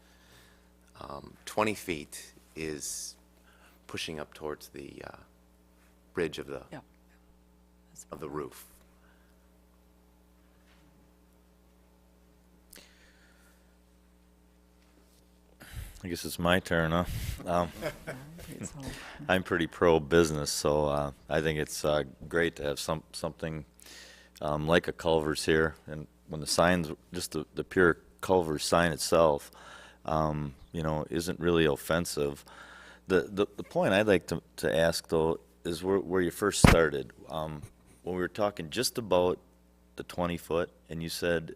F: 20 feet is pushing up towards the bridge of the
A: yeah.
F: of the roof.
D: I guess it's my turn, huh?
A: So,
D: I'm pretty pro-business, so I think it's great to have something like a Culver's here. And when the signs, just the pure Culver's sign itself, isn't really offensive. The point I'd like to ask, though, is where you first started. When we were talking just about the 20-foot, and you said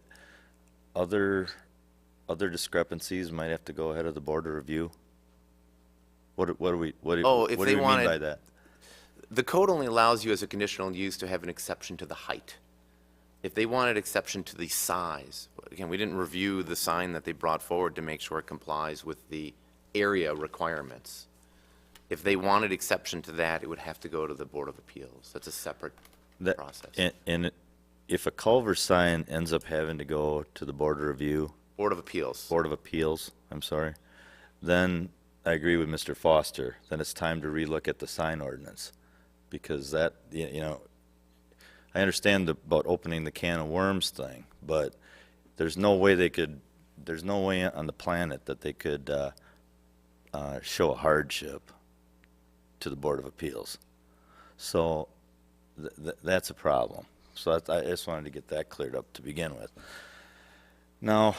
D: other discrepancies might have to go ahead of the board of review. What do you mean by that?
F: The code only allows you as a conditional use to have an exception to the height. If they wanted exception to the size, again, we didn't review the sign that they brought forward to make sure it complies with the area requirements. If they wanted exception to that, it would have to go to the Board of Appeals. That's a separate process.
D: And if a Culver's sign ends up having to go to the board of review,
F: Board of Appeals.
D: Board of Appeals, I'm sorry, then I agree with Mr. Foster. Then it's time to relook at the sign ordinance, because that, I understand about opening the can of worms thing, but there's no way on the planet that they could show a hardship to the Board of Appeals. So that's a problem. So I just wanted to get that cleared up to begin with. Now,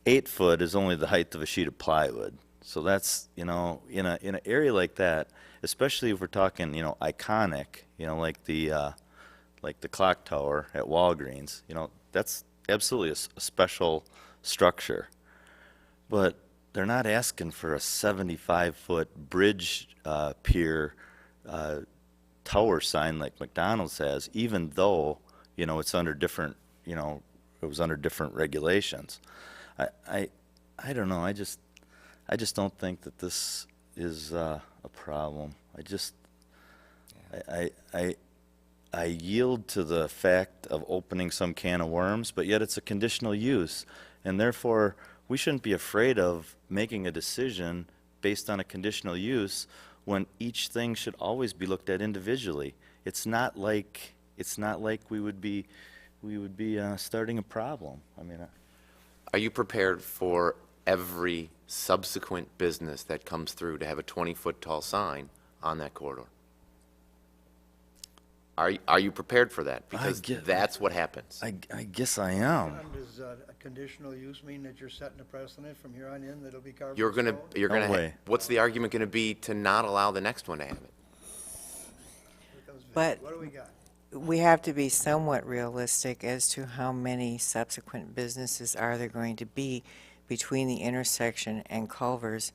D: 8 foot is only the height of a sheet of plywood. So that's, in an area like that, especially if we're talking, iconic, like the clock tower at Walgreens, that's absolutely a special structure. But they're not asking for a 75-foot bridge pier tower sign like McDonald's has, even though, it's under different, it was under different regulations. I don't know. I just don't think that this is a problem. I yield to the fact of opening some can of worms, but yet it's a conditional use, and therefore we shouldn't be afraid of making a decision based on a conditional use when each thing should always be looked at individually. It's not like it's not like we would be starting a problem. I mean,
F: Are you prepared for every subsequent business that comes through to have a 20-foot tall sign on that corridor? Are you prepared for that? Because that's what happens.
D: I guess I am.
J: Does a conditional use mean that you're setting a precedent from here on in that it'll be carved
F: You're
J: in
F: gonna,
J: stone?
F: you're
D: No
F: gonna,
D: way.
F: what's the argument gonna be to not allow the next one to have it?
J: Here comes Vic.
H: But-
J: What do we got?
H: We have to be somewhat realistic as to how many subsequent businesses are there going to be between the intersection and Culvers.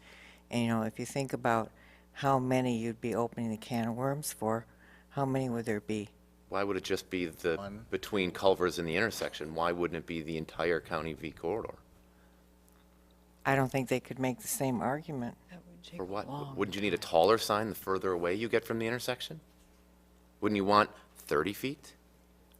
H: And, you know, if you think about how many you'd be opening the can of worms for, how many would there be?
F: Why would it just be the,
C: One.
F: between Culvers and the intersection? Why wouldn't it be the entire County V corridor?
H: I don't think they could make the same argument.
F: For what? Wouldn't you need a taller sign the further away you get from the intersection? Wouldn't you want 30 feet?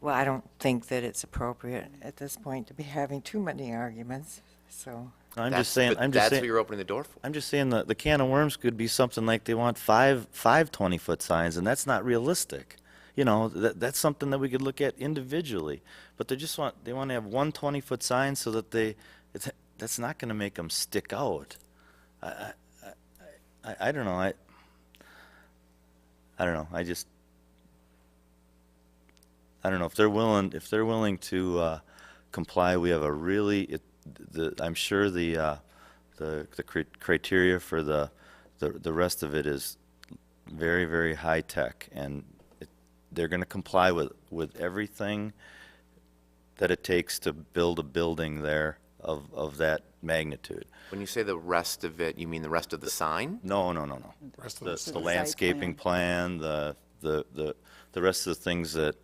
H: Well, I don't think that it's appropriate at this point to be having too many arguments, so.
D: I'm
F: That's-
D: just saying.
F: but
D: I'm just
F: that's
D: saying.
F: what you're opening the door for.
D: I'm just saying the can of worms could be something like they want five 20-foot signs, and that's not realistic. You know, that's something that we could look at individually. But they want to have one 20-foot sign so that that's not going to make them stick out. I don't know. I don't know. I don't know if they're willing to comply. We have a really I'm sure the criteria for the rest of it is very, very high tech, and they're going to comply with everything that it takes to build a building there of that magnitude.
F: When you say the rest of it, you mean the rest of the sign?
D: No.
G: Rest of
D: The
G: the
A: site
D: landscaping plan, the rest of the things that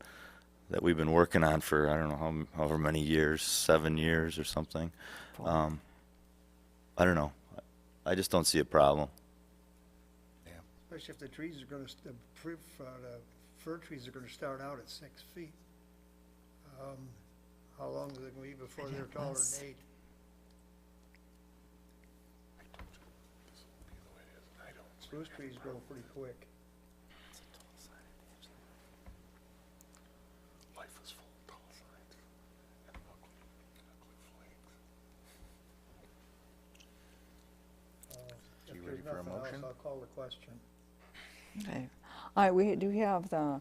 D: we've been working on for, I don't know, however many years, 7 years or something. I don't know. I just don't see a problem.
J: Especially if the trees are gonna, the fir trees are gonna start out at 6 feet. How long is it gonna be before they're taller than 8? Spruce trees grow pretty quick.
G: Life is full of tall signs and ugly flags.
J: If
C: You
J: there's
C: ready for a
J: nothing else,
C: motion?
J: I'll call the question.
A: Okay. All right, we do have the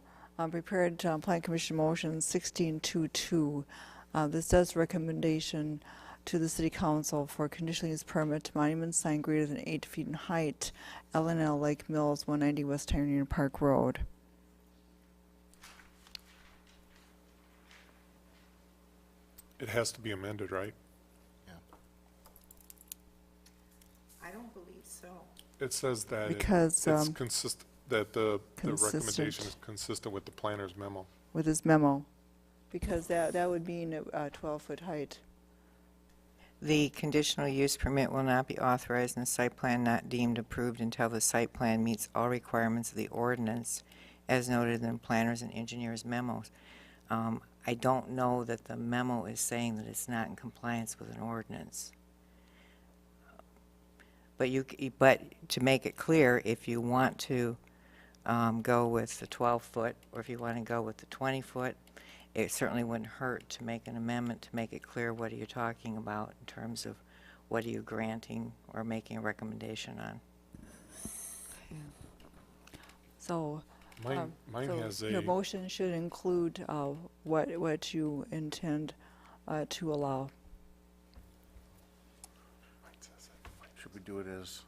A: prepared Plan Commission motion 1622. This does recommendation to the City Council for conditional use permit to monument sign greater than 8 feet in height, L&L Lake Mills, 190 West Union Park Road.
G: It has to be amended, right?
H: I don't believe so.
G: It says that
A: Because,
G: it's consistent, that the
A: consistent.
G: recommendation is consistent with the planner's memo.
A: With his memo, because that would mean a 12-foot height.
H: The conditional use permit will not be authorized and the site plan not deemed approved until the site plan meets all requirements of the ordinance as noted in planners and engineers memos. I don't know that the memo is saying that it's not in compliance with an ordinance. But to make it clear, if you want to go with the 12-foot, or if you want to go with the 20-foot, it certainly wouldn't hurt to make an amendment to make it clear what are you talking about in terms of what are you granting or making a recommendation on.
A: So,
G: Mine
A: so
G: has
A: your
G: a,
A: motion should include what you intend to allow.
C: Should we do it as,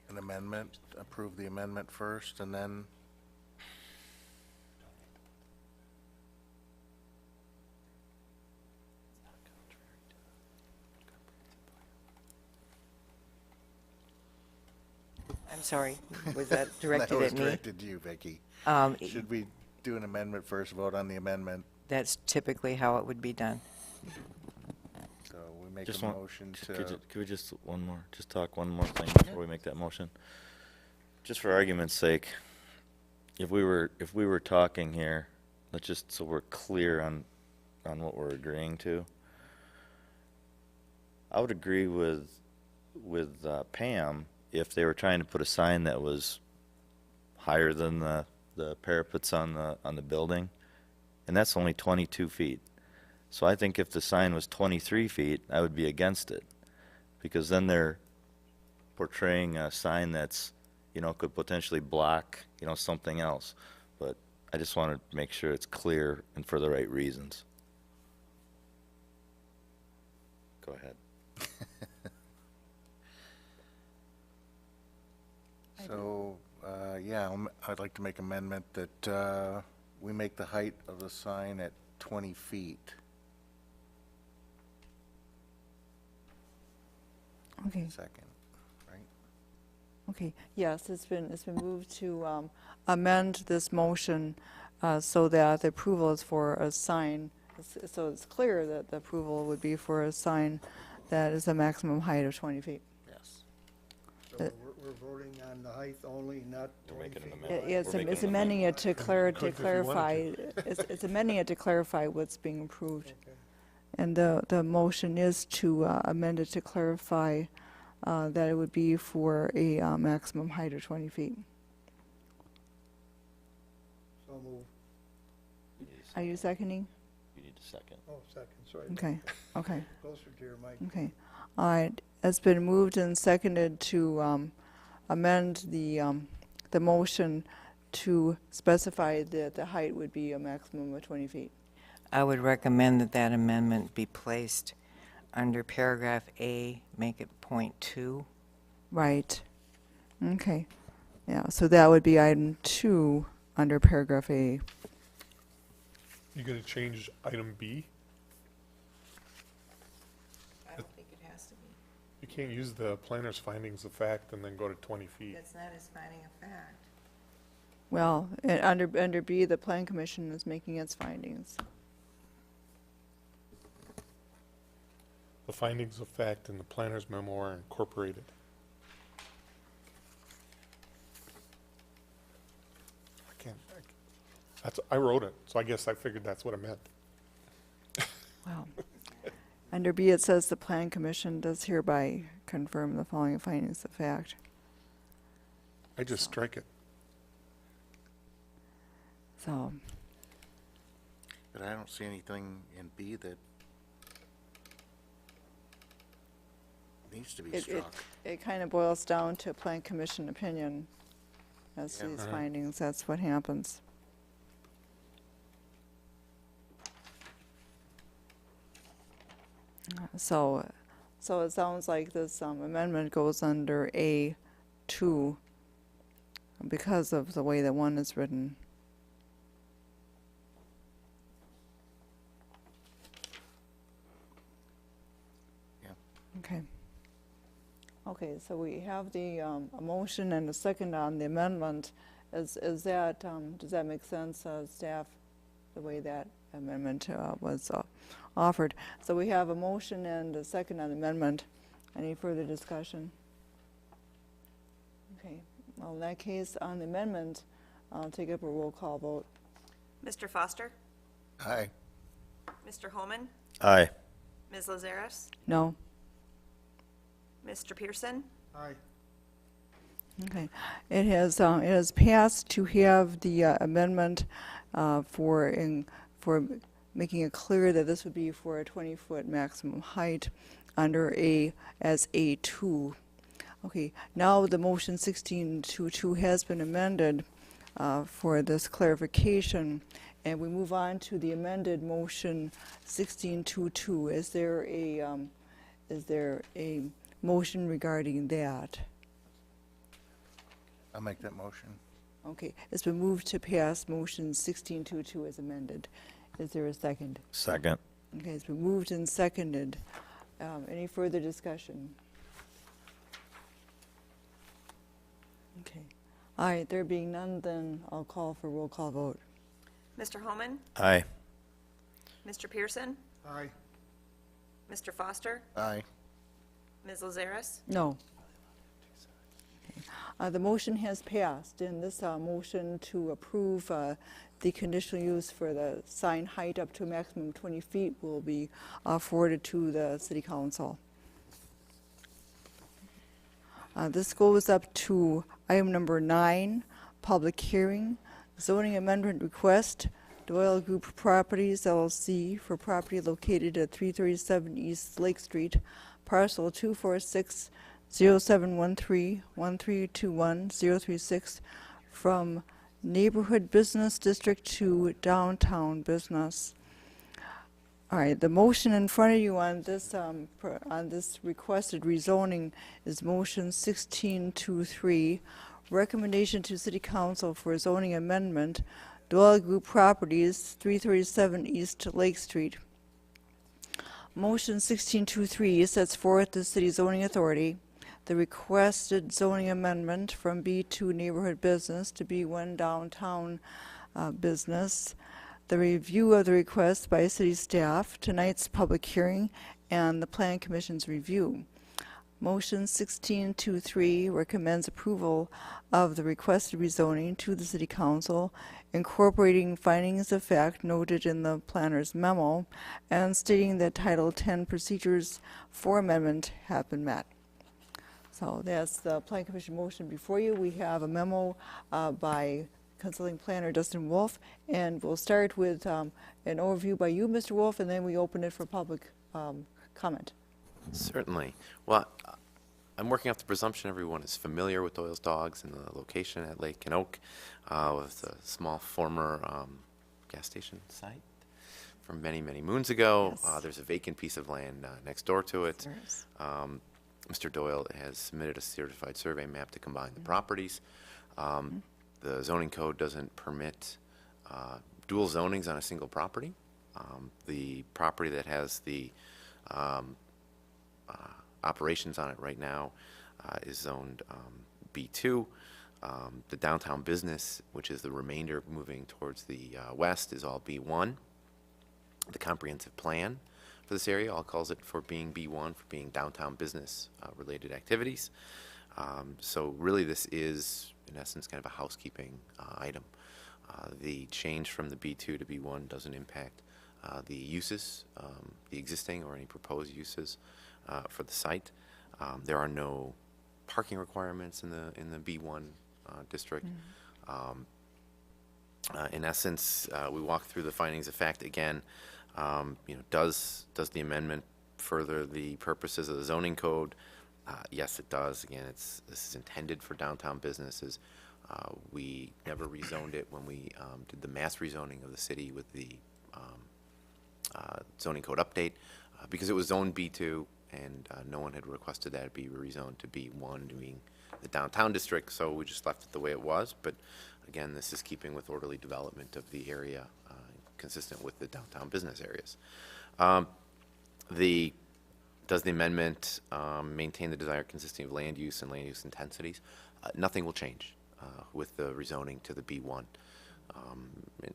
C: an amendment, approve the amendment first, and then?
H: I'm sorry, was that directed
C: That
H: at
C: was
H: me?
C: directed to you, Vicki. Should we do an amendment first, vote on the amendment?
H: That's typically how it would be done.
C: So we make
D: Just
C: a
D: one,
C: motion
D: could
C: to,
D: we just talk one more thing before we make that motion? Just for argument's sake, if we were talking here, let's just, so we're clear on what we're agreeing to. I would agree with Pam if they were trying to put a sign that was higher than the parapets on the building, and that's only 22 feet. So I think if the sign was 23 feet, I would be against it, because then they're portraying a sign that's, could potentially block, something else. But I just want to make sure it's clear and for the right reasons. Go ahead.
C: So, I'd like to make amendment that we make the height of the sign at 20 feet.
A: Okay.
C: Second, right?
A: Okay, yes, it's been moved to amend this motion so that the approval is for a sign, so it's clear that the approval would be for a sign that is a maximum height of 20 feet.
C: Yes.
J: So we're voting on the height only, not 20 feet.
A: It's amending it to clarify, it's amending it to clarify what's being approved.
J: Okay.
A: And the motion is to amend it to clarify that it would be for a maximum height of 20 feet.
J: So move.
A: Are you seconding?
D: You need a second.
J: Oh, second, sorry.
A: Okay, okay,
J: Closer to your mic.
A: okay. All right, it's been moved and seconded to amend the motion to specify that the height would be a maximum of 20 feet.
H: I would recommend that that amendment be placed under paragraph A, make it point 2.
A: Right. Okay. Yeah, so that would be item 2 under paragraph A.
G: You gonna change item B?
H: I don't think it has to be.
G: You can't use the planner's findings of fact and then go to 20 feet.
H: That's not his finding of fact.
A: Well, under B, the Plan Commission is making its findings.
G: The findings of fact in the planner's memo are incorporated. I wrote it, so I guess I figured that's what it meant.
A: Well, under B, it says the Plan Commission does hereby confirm the following findings of fact.
G: I just strike it.
A: So,
C: But I don't see anything in B that needs to be struck.
A: it kind of boils down to a Plan Commission opinion as to
C: Yeah.
A: these findings. That's what happens. So it sounds like this amendment goes under A2 because of the way that one is written.
C: Yeah.
A: Okay. Okay, so we have the a motion and a second on the amendment. Is that, does that make sense, staff, the way that amendment was offered? So we have a motion and a second on the amendment. Any further discussion? Okay, well, in that case, on the amendment, I'll take up a roll call vote.
B: Mr. Foster?
C: Aye.
B: Mr. Holman?
D: Aye.
B: Ms. Lazares?
A: No?
B: Mr. Pearson?
J: Aye.
A: Okay. It has passed to have the amendment for making it clear that this would be for a 20-foot maximum height under as A2. Okay, now the motion 1622 has been amended for this clarification, and we move on to the amended motion 1622. Is there a motion regarding that?
C: I'll make that motion.
A: Okay, it's been moved to pass motion 1622 as amended. Is there a second?
D: Second.
A: Okay, it's been moved and seconded. Any further discussion? Okay. All right, there being none, then I'll call for roll call vote.
B: Mr. Holman?
D: Aye.
B: Mr. Pearson?
J: Aye.
B: Mr. Foster?
C: Aye.
B: Ms. Lazares?
A: No. Okay. The motion has passed, and this motion to approve the conditional use for the sign height up to a maximum 20 feet will be forwarded to the City Council. This goes up to item number 9, public hearing, zoning amendment request, Doyle Group Properties LLC for property located at 337 East Lake Street, parcel 246-0713-1321-036, from neighborhood business district to downtown business. All right, the motion in front of you on this requested rezoning is motion 1623, recommendation to City Council for zoning amendment, Doyle Group Properties, 337 East Lake Street. Motion 1623 sets forth the city zoning authority, the requested zoning amendment from B2 neighborhood business to B1 downtown business, the review of the request by city staff, tonight's public hearing, and the Plan Commission's review. Motion 1623 recommends approval of the requested rezoning to the City Council, incorporating findings of fact noted in the planner's memo, and stating that Title 10 procedures for amendment have been met. So that's the Plan Commission motion before you. We have a memo by Consulting Planner Dustin Wolf, and we'll start with an overview by you, Mr. Wolf, and then we open it for public comment.
F: Certainly. Well, I'm working off the presumption everyone is familiar with Doyle's Dogs and the location at Lake and Oak, with a small former gas station site from many, many moons ago.
A: Yes.
F: There's a vacant piece of land next door to it.
A: There is.
F: Mr. Doyle has submitted a certified survey map to combine the properties. The zoning code doesn't permit dual zonings on a single property. The property that has the operations on it right now is zoned B2. The downtown business, which is the remainder moving towards the west, is all B1. The comprehensive plan for this area all calls it for being B1, for being downtown business related activities. So really this is, in essence, kind of a housekeeping item. The change from the B2 to B1 doesn't impact the uses, the existing or any proposed uses for the site. There are no parking requirements in the B1 district. In essence, we walk through the findings of fact again. Does the amendment further the purposes of the zoning code? Yes, it does. Again, this is intended for downtown businesses. We never rezoned it when we did the mass rezoning of the city with the zoning code update because it was zoned B2 and no one had requested that it be rezoned to B1 doing the downtown district, so we just left it the way it was. But again, this is keeping with orderly development of the area, consistent with the downtown business areas. Does the amendment maintain the desired consistency of land use and land use intensities? Nothing will change with the rezoning to the B1.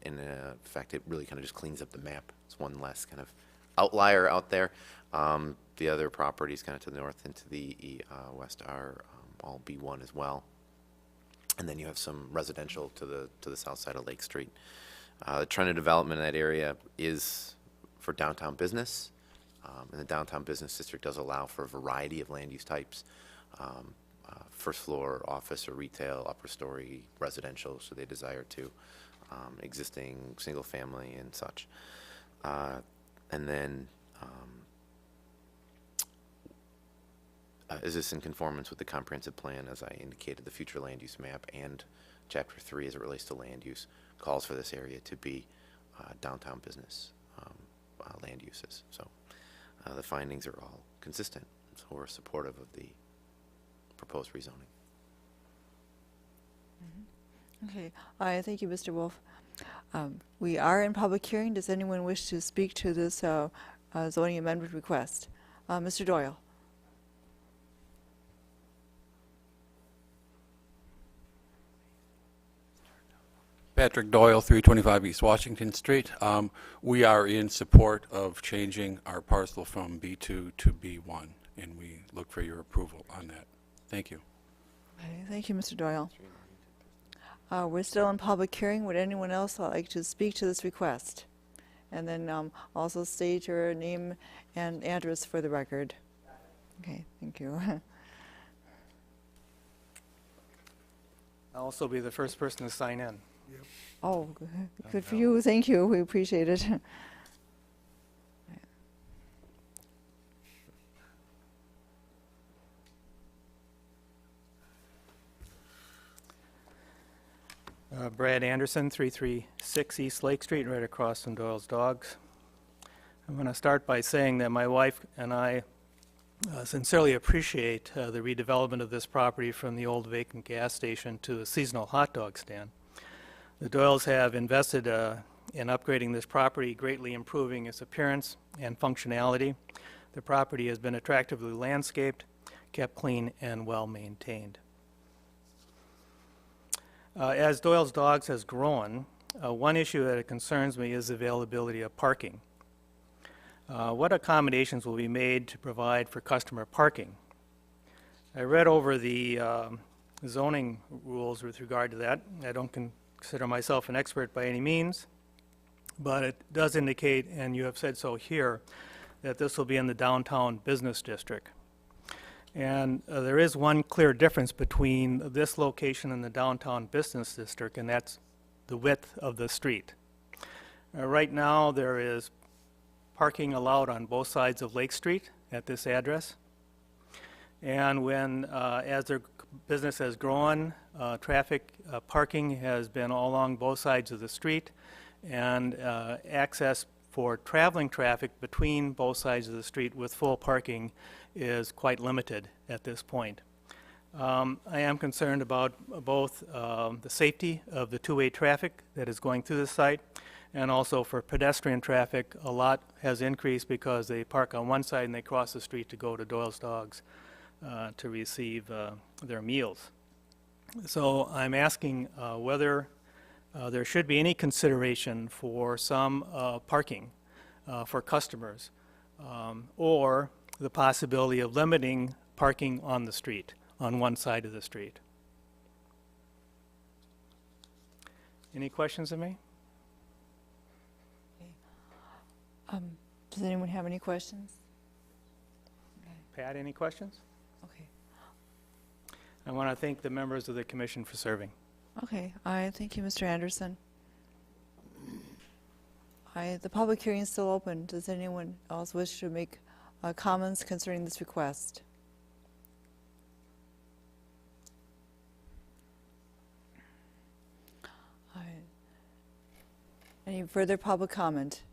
F: In fact, it really kind of just cleans up the map. It's one less kind of outlier out there. The other properties kind of to the north and to the west are all B1 as well. And then you have some residential to the south side of Lake Street. The trend of development in that area is for downtown business. And the downtown business district does allow for a variety of land use types. First floor office or retail, upper story residential, so they desire to, existing single family and such. And then is this in conformance with the comprehensive plan, as I indicated, the future land use map and chapter 3 as it relates to land use calls for this area to be downtown business land uses. So the findings are all consistent, so we're supportive of the proposed rezoning.
A: Okay, thank you, Mr. Wolf. We are in public hearing. Does anyone wish to speak to this zoning amendment request? Mr. Doyle.
M: Patrick Doyle, 325 East Washington Street. We are in support of changing our parcel from B2 to B1, and we look for your approval on that. Thank you.
A: Okay, thank you, Mr. Doyle. We're still in public hearing. Would anyone else like to speak to this request? And then also state your name and address for the record. Okay, thank you.
N: I'll also be the first person to sign in.
A: Oh, good for you. Thank you. We appreciate it.
N: Brad Anderson, 336 East Lake Street, right across from Doyle's Dogs. I'm going to start by saying that my wife and I sincerely appreciate the redevelopment of this property from the old vacant gas station to a seasonal hot dog stand. The Doyles have invested in upgrading this property, greatly improving its appearance and functionality. The property has been attractively landscaped, kept clean, and well maintained. As Doyle's Dogs has grown, one issue that concerns me is availability of parking. What accommodations will be made to provide for customer parking? I read over the zoning rules with regard to that. I don't consider myself an expert by any means, but it does indicate, and you have said so here, that this will be in the downtown business district. And there is one clear difference between this location and the downtown business district, and that's the width of the street. Right now, there is parking allowed on both sides of Lake Street at this address. And when, as their business has grown, parking has been all along both sides of the street, and access for traveling traffic between both sides of the street with full parking is quite limited at this point. I am concerned about both the safety of the two-way traffic that is going through the site, and also for pedestrian traffic. A lot has increased because they park on one side and they cross the street to go to Doyle's Dogs to receive their meals. So I'm asking whether there should be any consideration for some parking for customers, or the possibility of limiting parking on the street, on one side of the street. Any questions of me?
A: Does anyone have any questions?
N: Pat, any questions?
A: Okay.
N: I want to thank the members of the commission for serving.
A: Okay. Thank you, Mr. Anderson. The public hearing is still open. Does anyone else wish to make comments concerning this request? Any further public comment?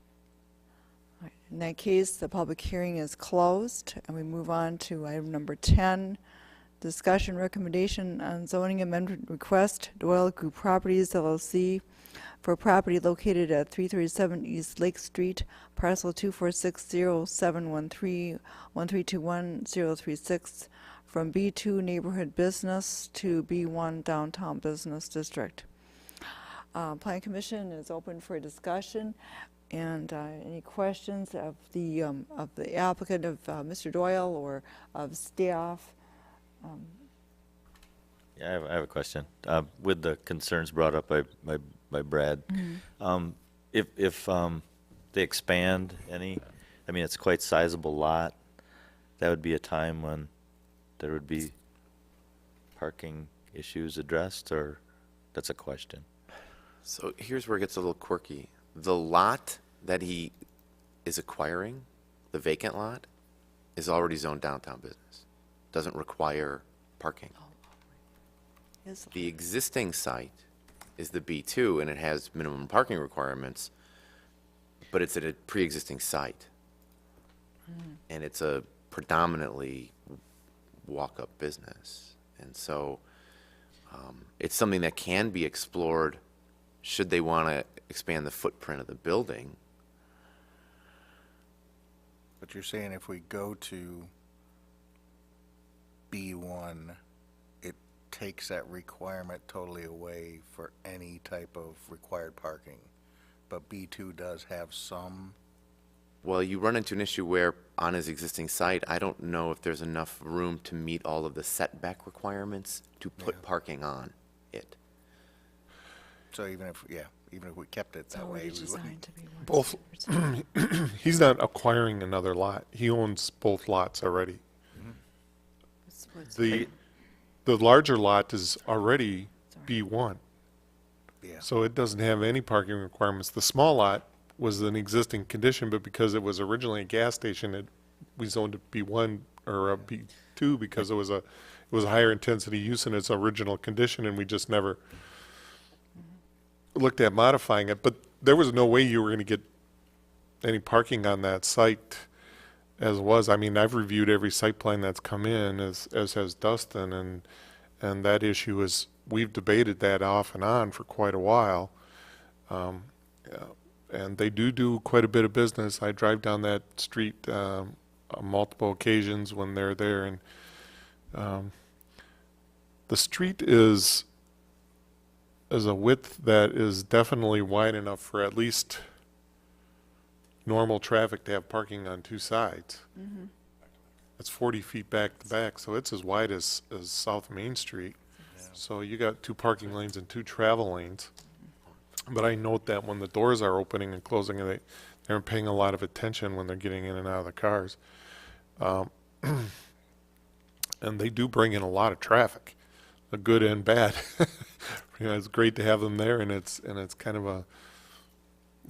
A: All right. In that case, the public hearing is closed, and we move on to item number 10, discussion recommendation on zoning amendment request, Doyle Group Properties, LLC, for property located at 337 East Lake Street, parcel 24607131321-036, from B2 Neighborhood Business to B1 Downtown Business District. Plan Commission is open for discussion, and any questions of the applicant, of Mr. Doyle, or of staff?
D: Yeah, I have a question. With the concerns brought up by Brad, if they expand any, I mean, it's quite sizable lot, that would be a time when there would be parking issues addressed, or that's a question?
F: So here's where it gets a little quirky. The lot that he is acquiring, the vacant lot, is already zoned downtown business. Doesn't require parking. The existing site is the B2, and it has minimum parking requirements, but it's at a pre-existing site. And it's a predominantly walk-up business. And so it's something that can be explored should they want to expand the footprint of the building.
C: But you're saying if we go to B1, it takes that requirement totally away for any type of required parking. But B2 does have some.
F: Well, you run into an issue where on his existing site, I don't know if there's enough room to meet all of the setback requirements to put parking on it.
C: So even if we kept it that way, we wouldn't.
G: Both, he's not acquiring another lot. He owns both lots already. The larger lot is already B1.
C: Yeah.
G: So it doesn't have any parking requirements. The small lot was an existing condition, but because it was originally a gas station, we zoned it B1 or a B2 because it was a higher intensity use in its original condition, and we just never looked at modifying it. But there was no way you were going to get any parking on that site as was. I mean, I've reviewed every site plan that's come in, as has Dustin, and that issue is, we've debated that off and on for quite a while. And they do quite a bit of business. I drive down that street on multiple occasions when they're there, and the street is a width that is definitely wide enough for at least normal traffic to have parking on two sides. It's 40 feet back to back, so it's as wide as South Main Street. So you got two parking lanes and two travel lanes. But I note that when the doors are opening and closing, they aren't paying a lot of attention when they're getting in and out of the cars. And they do bring in a lot of traffic, a good and bad. You know, it's great to have them there, and it's kind of a,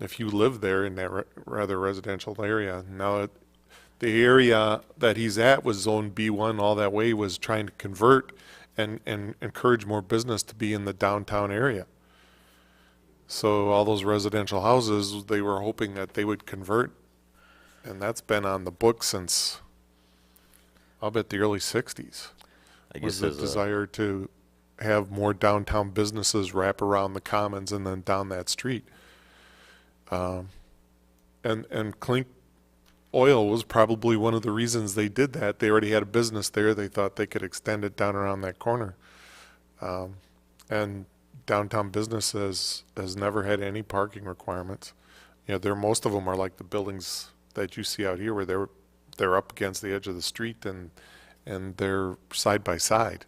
G: if you live there in that rather residential area. Now, the area that he's at was zone B1 all that way, was trying to convert and encourage more business to be in the downtown area. So all those residential houses, they were hoping that they would convert, and that's been on the books since, I'll bet, the early 60s.
D: I
G: Was
D: guess
G: the
D: as
G: desire to have more downtown businesses wrap around the commons and then down that street. And Clink Oil was probably one of the reasons they did that. They already had a business there. They thought they could extend it down around that corner. And downtown business has never had any parking requirements. You know, most of them are like the buildings that you see out here, where they're up against the edge of the street and they're side by side.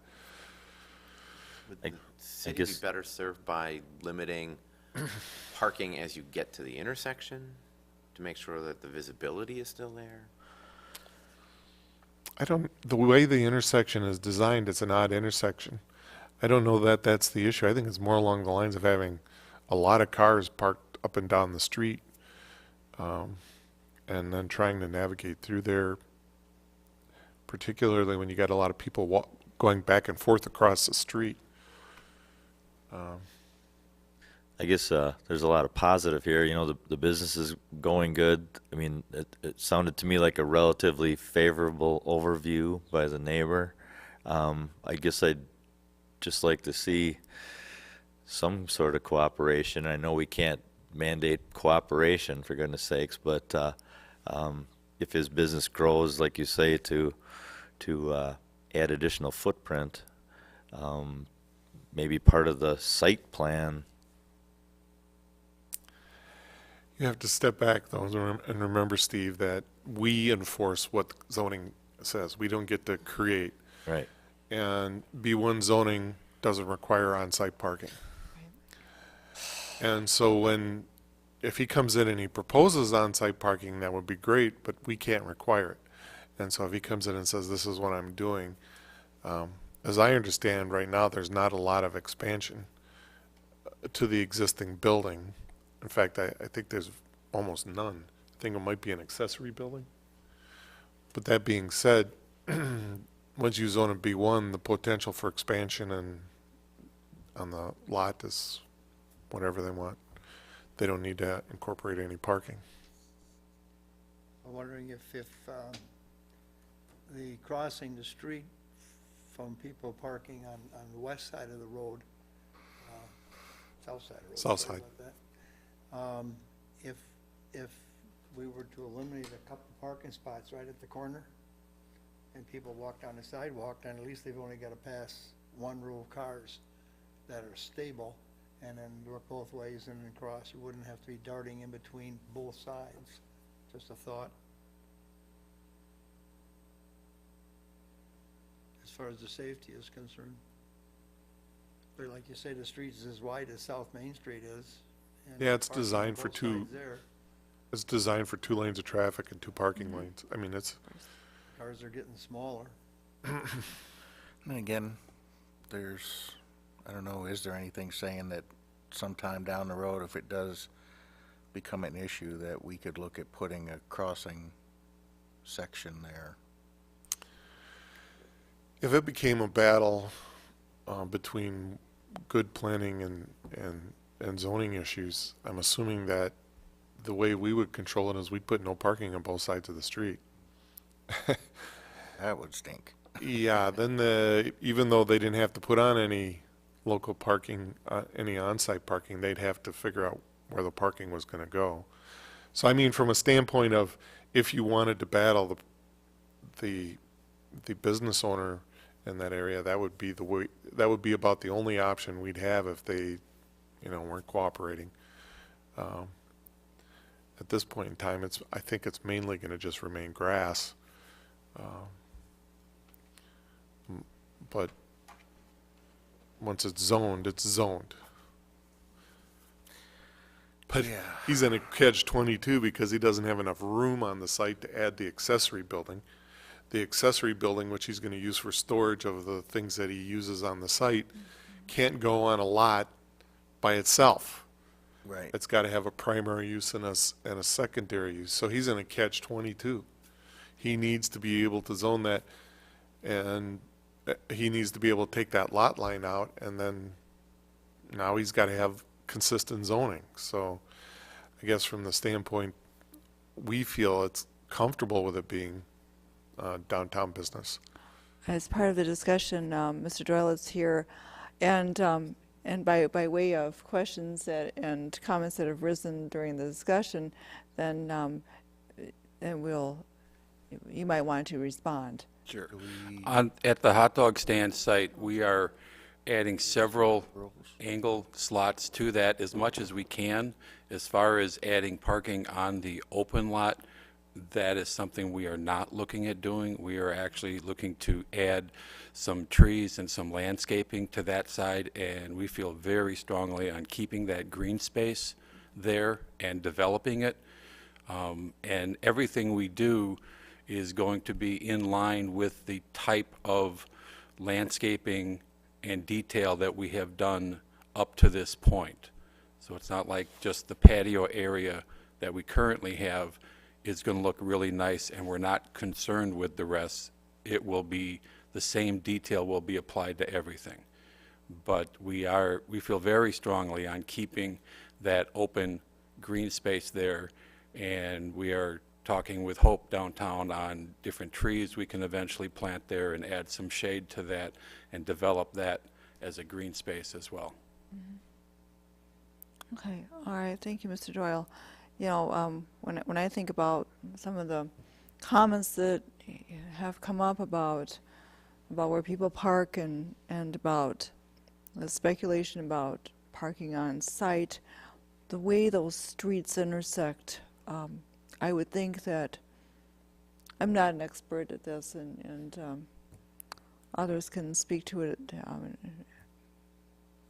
F: Would the city be better served by limiting parking as you get to the intersection to make sure that the visibility is still there?
G: The way the intersection is designed, it's an odd intersection. I don't know that that's the issue. I think it's more along the lines of having a lot of cars parked up and down the street, and then trying to navigate through there, particularly when you got a lot of people going back and forth across the street.
D: I guess there's a lot of positive here. You know, the business is going good. I mean, it sounded to me like a relatively favorable overview by the neighbor. I guess I'd just like to see some sort of cooperation. I know we can't mandate cooperation, for goodness sakes, but if his business grows, like you say, to add additional footprint, maybe part of the site plan.
G: You have to step back, though, and remember, Steve, that we enforce what zoning says. We don't get to create.
D: Right.
G: And B1 zoning doesn't require on-site parking. And so if he comes in and he proposes on-site parking, that would be great, but we can't require it. And so if he comes in and says, this is what I'm doing, as I understand right now, there's not a lot of expansion to the existing building. In fact, I think there's almost none. I think it might be an accessory building. But that being said, once you zone a B1, the potential for expansion on the lot is whatever they want. They don't need to incorporate any parking.
J: I'm wondering if the crossing the street from people parking on the west side of the road, south side of the road.
G: South
J: sorry
G: side.
J: about that. If we were to eliminate a couple parking spots right at the corner, and people walk down the sidewalk, then at least they've only got to pass one row of cars that are stable, and then look both ways and then cross. You wouldn't have to be darting in between both sides. Just a thought. As far as the safety is concerned. But like you say, the street is as wide as South Main Street is. and
G: Yeah, it's
J: parking on
G: designed for
J: both
G: two.
J: sides there.
G: It's designed for 2 lanes of traffic and 2 parking lanes. I mean,
J: Cars are getting smaller.
C: And again, there's I don't know, is there anything saying that sometime down the road, if it does become an issue, that we could look at putting a crossing section there?
G: If it became a battle between good planning and zoning issues, I'm assuming that the way we would control it is we'd put no parking on both sides of the street.
C: That would stink.
G: Yeah, then even though they didn't have to put on any local parking, any on-site parking, they'd have to figure out where the parking was going to go. So I mean, from a standpoint of if you wanted to battle the business owner in that area, that would be the way, that would be about the only option we'd have if they, weren't cooperating. At this point in time, I think it's mainly going to just remain grass. But once it's zoned, it's zoned. But
C: Yeah.
G: he's in a catch-22 because he doesn't have enough room on the site to add the accessory building. The accessory building, which he's going to use for storage of the things that he uses on the site, can't go on a lot by itself.
C: Right.
G: It's got to have a primary use and a secondary use. So he's in a catch-22. He needs to be able to zone that, and he needs to be able to take that lot line out, and then now he's got to have consistent zoning. So I guess from the standpoint, we feel it's comfortable with it being downtown business.
A: As part of the discussion, Mr. Doyle is here, and by way of questions and comments that have risen during the discussion, then you might want to respond.
M: Sure. At the hot dog stand site, we are adding several angle slots to that as much as we can. As far as adding parking on the open lot, that is something we are not looking at doing. We are actually looking to add some trees and some landscaping to that side, and we feel very strongly on keeping that green space there and developing it. And everything we do is going to be in line with the type of landscaping and detail that we have done up to this point. So it's not like just the patio area that we currently have is going to look really nice and we're not concerned with the rest. It will be, the same detail will be applied to everything. But we feel very strongly on keeping that open green space there, and we are talking with Hope downtown on different trees we can eventually plant there and add some shade to that and develop that as a green space as well.
A: Okay, all right, thank you, Mr. Doyle. When I think about some of the comments that have come up about where people park and about the speculation about parking on site, the way those streets intersect, I would think that, I'm not an expert at this, and others can speak to it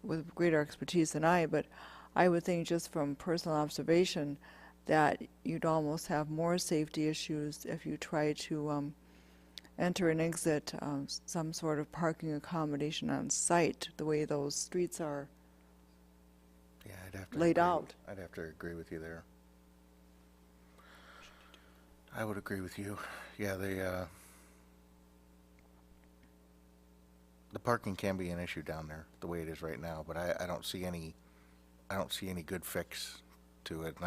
A: with greater expertise than I, but I would think just from personal observation that you'd almost have more safety issues if you try to enter and exit some sort of parking accommodation on site, the way those streets are
C: Yeah, I'd have to
A: laid
C: agree
A: out.
C: I'd have to agree with you there. I would agree with you. Yeah, the parking can be an issue down there, the way it is right now, but I don't see any good fix to it. And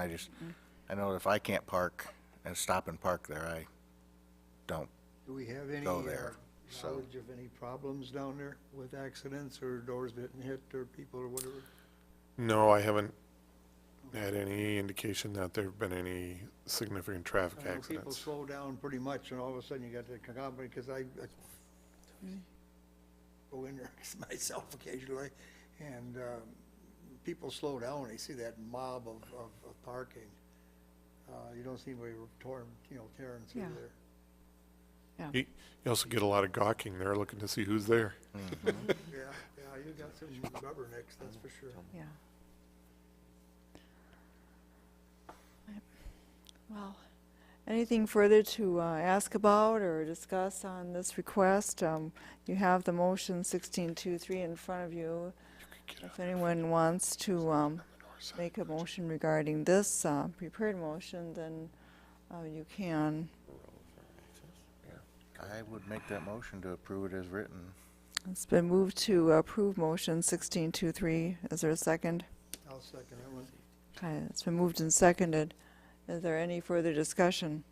C: I know if I can't park and stop and park there, I don't
J: Do we have any
C: go there. So
J: knowledge of any problems down there with accidents or doors getting hit or people or whatever?
G: No, I haven't had any indication that there have been any significant traffic
J: I know people
G: accidents.
J: slow down pretty much, and all of a sudden you got the company, because I go in there myself occasionally, and people slow down when they see that mob of parking. You don't see anybody tearing through
A: Yeah.
J: there.
G: You also get a lot of gawking there, looking to see who's there.
J: Yeah, you got some rubbernecks, that's for sure.
A: Yeah. Well, anything further to ask about or discuss on this request? You have the motion 1623 in front of you. If anyone wants to make a motion regarding this prepared motion, then you can.
C: I would make that motion to approve it as written.
A: It's been moved to approve motion 1623. Is there a second?
J: I'll second that one.
A: Okay, it's been moved and seconded. Is there any further discussion?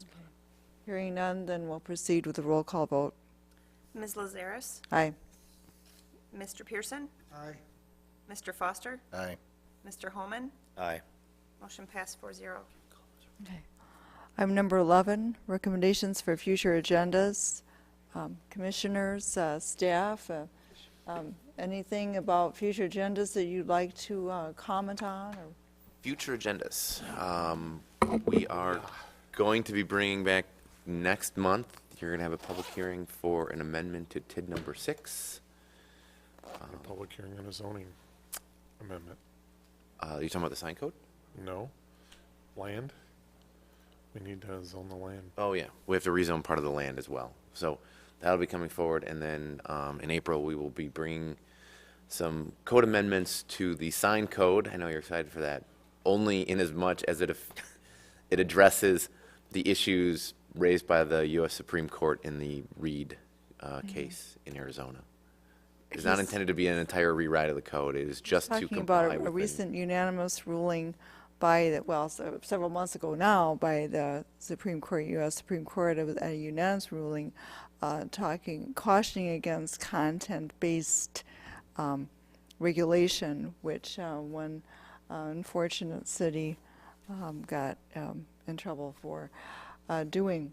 A: Okay. Hearing none, then we'll proceed with the roll call vote.
B: Ms. Lazarus,
A: Aye.
B: Mr. Pearson,
J: Aye.
B: Mr. Foster,
C: Aye.
B: Mr. Holman,
D: Aye.
B: motion passed 4-0.
A: Okay. Item number 11, recommendations for future agendas. Commissioners, staff, anything about future agendas that you'd like to comment on? Or
F: Future agendas. We are going to be bringing back next month. You're going to have a public hearing for an amendment to TID number 6.
G: A public hearing on a zoning amendment.
F: You talking about the sign code?
G: No. Land. We need to zone the land.
F: Oh, yeah. We have to rezone part of the land as well. So that'll be coming forward. And then in April, we will be bringing some code amendments to the sign code. I know you're excited for that. Only in as much as it addresses the issues raised by the U.S. Supreme Court in the Reed case in Arizona. It's not intended to be an entire rewrite of the code. It is just to
A: talking
F: comply
A: about
F: with
A: a recent unanimous ruling by, several months ago now, by the Supreme Court, U.S. Supreme Court, it was a unanimous ruling cautioning against content-based regulation, which one unfortunate city got in trouble for doing.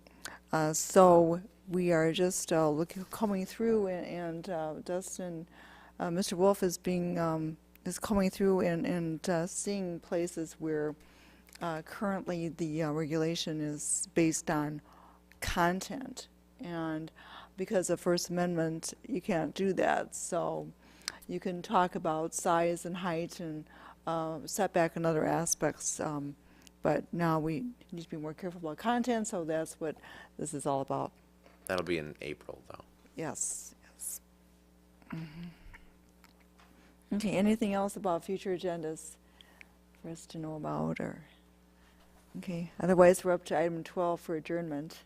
A: So we are just coming through, and Dustin, Mr. Wolf is coming through and seeing places where currently the regulation is based on content, and because of First Amendment, you can't do that. So you can talk about size and height and setback and other aspects, but now we need to be more careful about content, so that's what this is all about.
F: That'll be in April, though.
A: Yes, yes. Okay, anything else about future agendas for us to know about, or? Okay, otherwise we're up to item 12 for adjournment.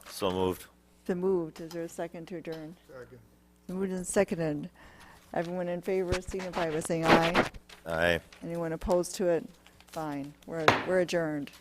D: So moved.
A: Been moved. Is there a second to adjourn?
J: Second.
A: Moved and seconded. Everyone in favor signify by saying aye.
D: Aye.
A: Anyone opposed to it? Fine. We're adjourned.